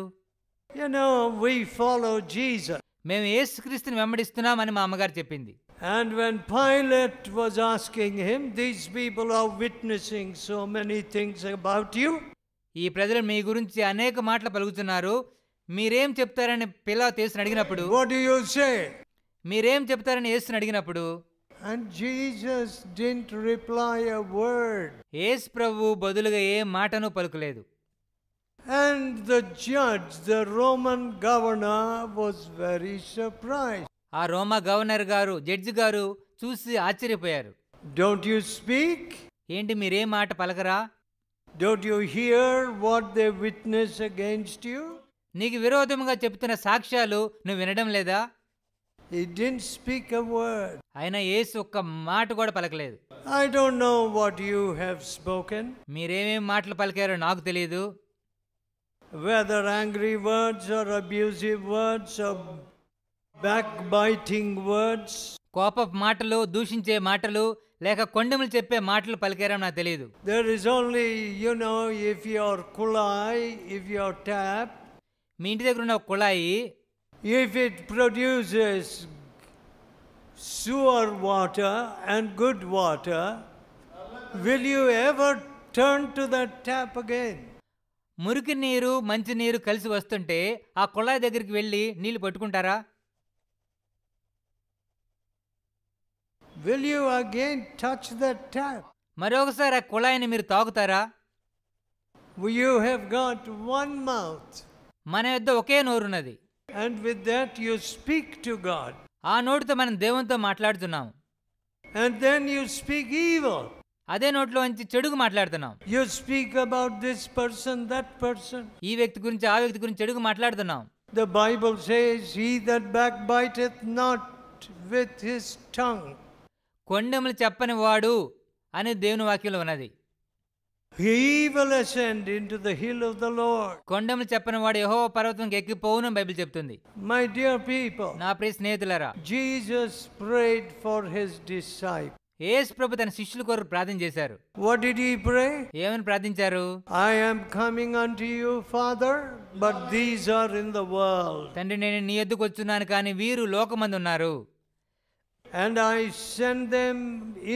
Speaker 1: You know, we follow Jesus.
Speaker 2: మేము యేసుక్రీస్తుని వెంబడిస్తున్నామని మా అమ్మగారు చెప్పింది.
Speaker 1: And when Pilate was asking him, these people are witnessing so many things about you.
Speaker 2: ఈ ప్రజలు మీ గురించి అనేక మాటలు పలుకుతున్నారు, మీరేం చెప్తారని పిలాతు యేసుని అడిగినప్పుడు,
Speaker 1: What do you say?
Speaker 2: మీరేం చెప్తారని యేసుని అడిగినప్పుడు,
Speaker 1: And Jesus didn't reply a word.
Speaker 2: యేసు ప్రభువు బదులుగా ఏ మాటను పలుకలేదు.
Speaker 1: And the judge, the Roman governor, was very surprised.
Speaker 2: ఆ రోమా గవర్నర్ గారు, జడ్జి గారు చూసి ఆశ్చర్యపోయారు.
Speaker 1: Don't you speak?
Speaker 2: ఏంటి మీరేం మాట పలకరా?
Speaker 1: Don't you hear what they witness against you?
Speaker 2: నీకు విరోధముగా చెప్తున్న సాక్ష్యాలు నువ్వు వినడం లేదా?
Speaker 1: He didn't speak a word.
Speaker 2: అయినా యేసు ఒక్క మాట కూడా పలకలేదు.
Speaker 1: I don't know what you have spoken.
Speaker 2: మీరేమేం మాటలు పలికారో నాకు తెలియదు.
Speaker 1: Whether angry words or abusive words or backbiting words.
Speaker 2: కోపపు మాటలు, దూషించే మాటలు, లేక కొండెములు చెప్పే మాటలు పలికారో నాకు తెలియదు.
Speaker 1: There is only, if your kulai, if your tap,
Speaker 2: మీ ఇంటి దగ్గర ఉన్న ఒక కుళాయి
Speaker 1: if it produces sewer water and good water, will you ever turn to that tap again?
Speaker 2: మురికి నీరు మంచి నీరు కలిసి వస్తుంటే ఆ కుళాయి దగ్గరికి వెళ్ళి నీళ్లు పట్టుకుంటారా?
Speaker 1: Will you again touch that tap?
Speaker 2: మరొకసారి ఆ కుళాయిని మీరు తాగుతారా?
Speaker 1: You have got one mouth.
Speaker 2: మన యొద్ద ఒకే నోరున్నది.
Speaker 1: And with that you speak to God.
Speaker 2: ఆ నోటితో మనం దేవునితో మాట్లాడుతున్నాం.
Speaker 1: And then you speak evil.
Speaker 2: అదే నోట్లోంచి చెడుగు మాట్లాడుతున్నాం.
Speaker 1: You speak about this person, that person.
Speaker 2: ఈ వ్యక్తి గురించి ఆ వ్యక్తి గురించి చెడుగు మాట్లాడుతున్నాం.
Speaker 1: The Bible says, he that backbiteth not with his tongue.
Speaker 2: కొండెములు చెప్పని వాడు అని దేవుని వాక్యంలో ఉన్నది.
Speaker 1: He will ascend into the hill of the Lord.
Speaker 2: కొండెములు చెప్పని వాడు యెహోవా పర్వతంకి ఎక్కిపోవును బైబిల్ చెప్తుంది.
Speaker 1: My dear people,
Speaker 2: నా ప్రియ స్నేహితులారా,
Speaker 1: Jesus prayed for his disciples.
Speaker 2: యేసు ప్రభు తన శిష్యుల కొరకు ప్రార్థన చేశారు.
Speaker 1: What did he pray?
Speaker 2: ఏమని ప్రార్థించారు?
Speaker 1: I am coming unto you, Father, but these are in the world.
Speaker 2: తండ్రి, నేను నీ యొద్దకు వచ్చున్నాను, కానీ వీరు లోకమందు ఉన్నారు.
Speaker 1: And I send them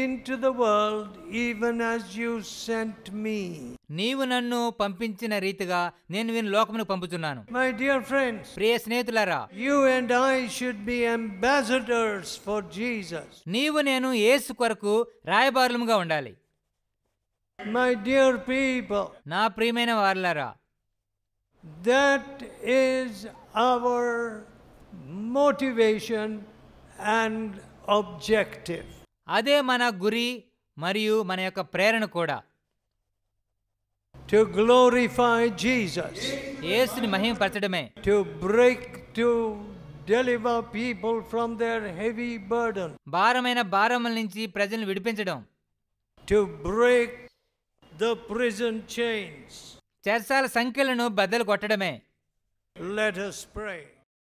Speaker 1: into the world even as you sent me.
Speaker 2: నీవు నన్ను పంపించిన రీతిగా నేను వీరిని లోకమునకు పంపుతున్నాను.
Speaker 1: My dear friends,
Speaker 2: ప్రియ స్నేహితులారా,
Speaker 1: you and I should be ambassadors for Jesus.
Speaker 2: నీవు నేను యేసు కొరకు రాయబారులముగా ఉండాలి.
Speaker 1: My dear people,
Speaker 2: నా ప్రియమైన వారలారా,
Speaker 1: that is our motivation and objective.
Speaker 2: అదే మన గురి మరియు మన యొక్క ప్రేరణ కూడా.
Speaker 1: To glorify Jesus.
Speaker 2: యేసుని మహిమపరచడమే.
Speaker 1: To deliver people from their heavy burden.
Speaker 2: భారమైన భారముల నుంచి ప్రజలను విడిపించడం.
Speaker 1: To break the prison chains.
Speaker 2: చెరసాల సంఖ్యలను బద్దలు కొట్టడమే.
Speaker 1: Let us pray.